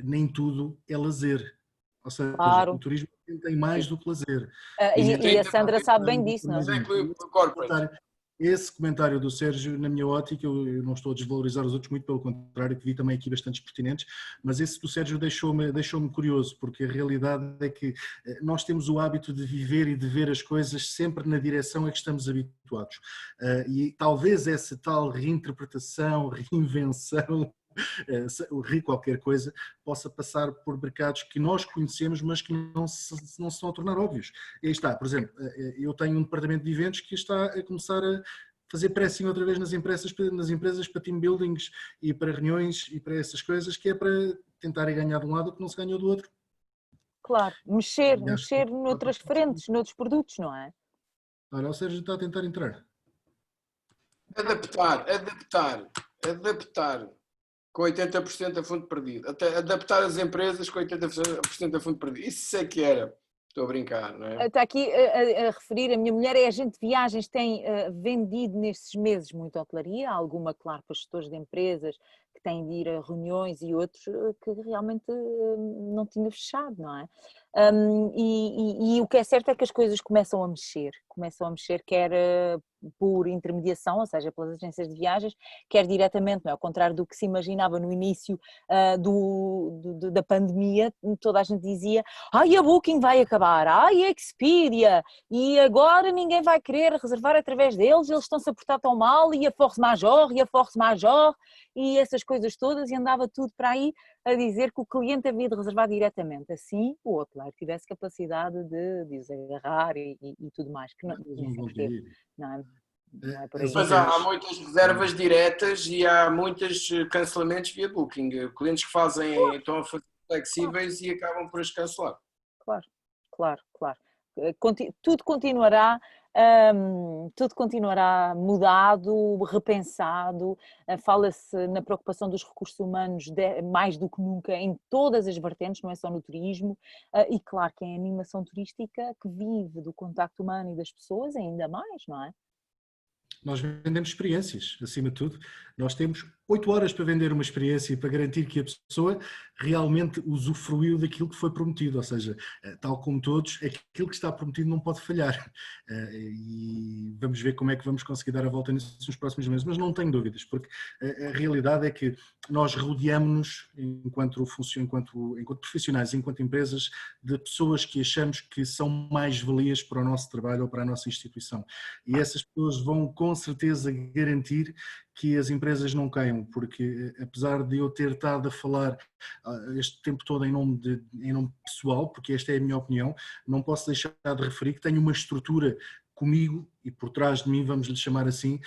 nem tudo é lazer. Ou seja, Claro. o turismo tem mais do que lazer. E a Sandra sabe bem disso, não é? Mas é que o corporate. Esse comentário do Sérgio, na minha ótica, eu não estou a desvalorizar os outros, muito pelo contrário, que vi também aqui bastantes pertinentes, mas esse do Sérgio deixou-me curioso, porque a realidade é que nós temos o hábito de viver e de ver as coisas sempre na direção a que estamos habituados. E talvez essa tal reinterpretação, reinvenção, qualquer coisa, possa passar por mercados que nós conhecemos, mas que não se estão a tornar óbvios. E aí está, por exemplo, eu tenho um departamento de eventos que está a começar a fazer pressing outra vez nas empresas para team buildings e para reuniões e para essas coisas, que é para tentarem ganhar de um lado o que não se ganhou do outro. Claro, mexer noutras frentes, noutros produtos, não é? Olha, o Sérgio está a tentar entrar. Adaptar. Com 80% a fundo perdido. Até adaptar as empresas com 80% a fundo perdido. Isso é que era. Estou a brincar, não é? Está aqui a referir, a minha mulher é agente de viagens, tem vendido nestes meses muita hotelaria, alguma, claro, para gestores de empresas que têm de ir a reuniões e outros que realmente não tinha fechado, não é? E o que é certo é que as coisas começam a mexer, quer por intermediação, ou seja, pelas agências de viagens, quer diretamente, não é? Ao contrário do que se imaginava no início da pandemia, toda a gente dizia, ai, a Booking vai acabar, ai, a Expedia, e agora ninguém vai querer reservar através deles, eles estão-se a portar tão mal, e a force majeure, e essas coisas todas, e andava tudo para aí a dizer que o cliente havia de reservar diretamente, assim o hoteleiro tivesse capacidade de os agarrar e tudo mais, que não teve, não é? Não é por aí. Mas há muitas reservas diretas e há muitos cancelamentos via Booking. Clientes que estão a fazer flexíveis e acabam por as cancelar. Claro. Tudo continuará mudado, repensado, fala-se na preocupação dos recursos humanos mais do que nunca em todas as vertentes, não é só no turismo, e claro que em animação turística que vive do contacto humano e das pessoas ainda mais, não é? nós vendemos experiências, acima de tudo. Nós temos 8 horas para vender uma experiência e para garantir que a pessoa realmente usufruiu daquilo que foi prometido, ou seja, tal como todos, aquilo que está prometido não pode falhar. E vamos ver como é que vamos conseguir dar a volta nisso nos próximos meses, mas não tenho dúvidas, porque a realidade é que nós rodeamos-nos, enquanto profissionais, enquanto empresas, de pessoas que achamos que são mais-valias para o nosso trabalho ou para a nossa instituição. E essas pessoas vão com certeza garantir que as empresas não caiam, porque apesar de eu ter estado a falar este tempo todo em nome pessoal, porque esta é a minha opinião, não posso deixar de referir que tenho uma estrutura comigo e por trás de mim, vamos lhe chamar assim,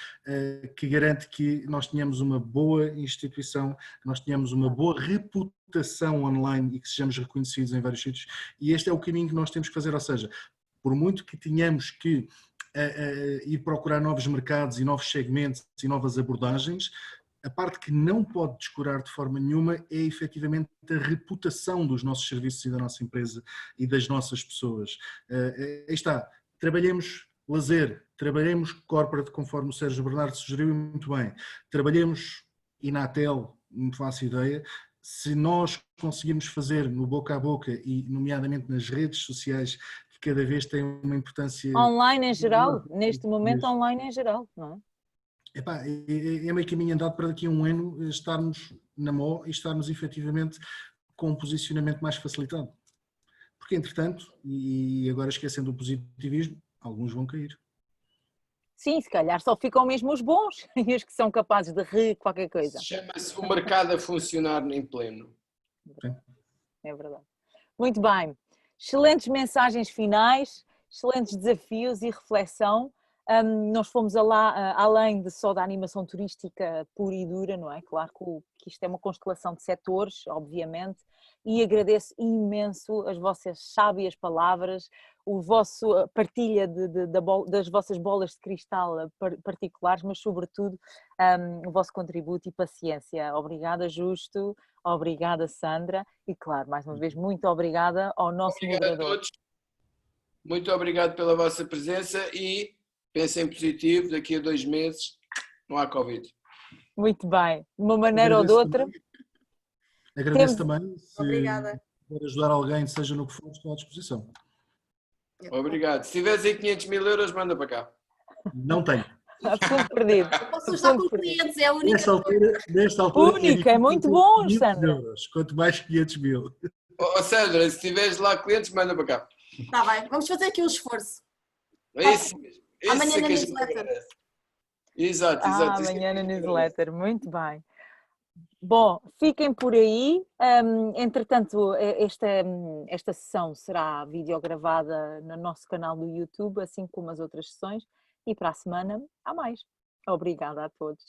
que garante que nós tenhamos uma boa instituição, que nós tenhamos uma boa reputação online e que sejamos reconhecidos em vários sítios, e este é o caminho que nós temos que fazer, ou seja, por muito que tenhamos que ir procurar novos mercados e novos segmentos e novas abordagens, a parte que não pode descurar de forma nenhuma é efetivamente a reputação dos nossos serviços e da nossa empresa e das nossas pessoas. Aí está, trabalhemos lazer, trabalhemos corporate, conforme o Sérgio Bernardo sugeriu muito bem, trabalhemos Inatel, não faço ideia. Se nós conseguirmos fazer no boca a boca e nomeadamente nas redes sociais, que cada vez têm uma importância... Online em geral, neste momento online em geral, não é? Epá, é meio caminho andado para daqui a um ano estarmos na MO e estarmos efetivamente com um posicionamento mais facilitado. Porque entretanto, e agora esquecendo o positivismo, alguns vão cair. Sim, se calhar só ficam mesmo os bons e os que são capazes de qualquer coisa. Chama-se o mercado a funcionar em pleno. Sim. É verdade. Muito bem. Excelentes mensagens finais, excelentes desafios e reflexão. Nós fomos lá além de só da animação turística pura e dura, não é? Claro que isto é uma constelação de setores, obviamente, e agradeço imenso as vossas sábias palavras, o vosso partilha das vossas bolas de cristal particulares, mas sobretudo o vosso contributo e paciência. Obrigada, Justo, obrigada, Sandra, e claro, mais uma vez, muito obrigada ao nosso moderador. A todos. Muito obrigado pela vossa presença e pensem positivo, daqui a 2 meses não há Covid. Muito bem, de uma maneira ou de outra. Agradeço também, se Obrigada. puder ajudar alguém, seja no que for, estou à disposição. Obrigado. Se tiveres aí 500 mil euros, manda para cá. Não tenho. Fundo perdido. Eu posso ajudar com clientes, é a única. Nesta altura Única, é muito bom, 500 Sandra. euros, quanto mais 500 mil. Sandra, se tiveres lá clientes, manda para cá. Está bem, vamos fazer aqui um esforço. É isso mesmo. Amanhã é na que a gente newsletter. agradece. Exato. Amanhã na newsletter, muito bem. Bom, fiquem por aí. Entretanto, esta sessão será videogravada no nosso canal do YouTube, assim como as outras sessões, e para a semana há mais. Obrigada a todos.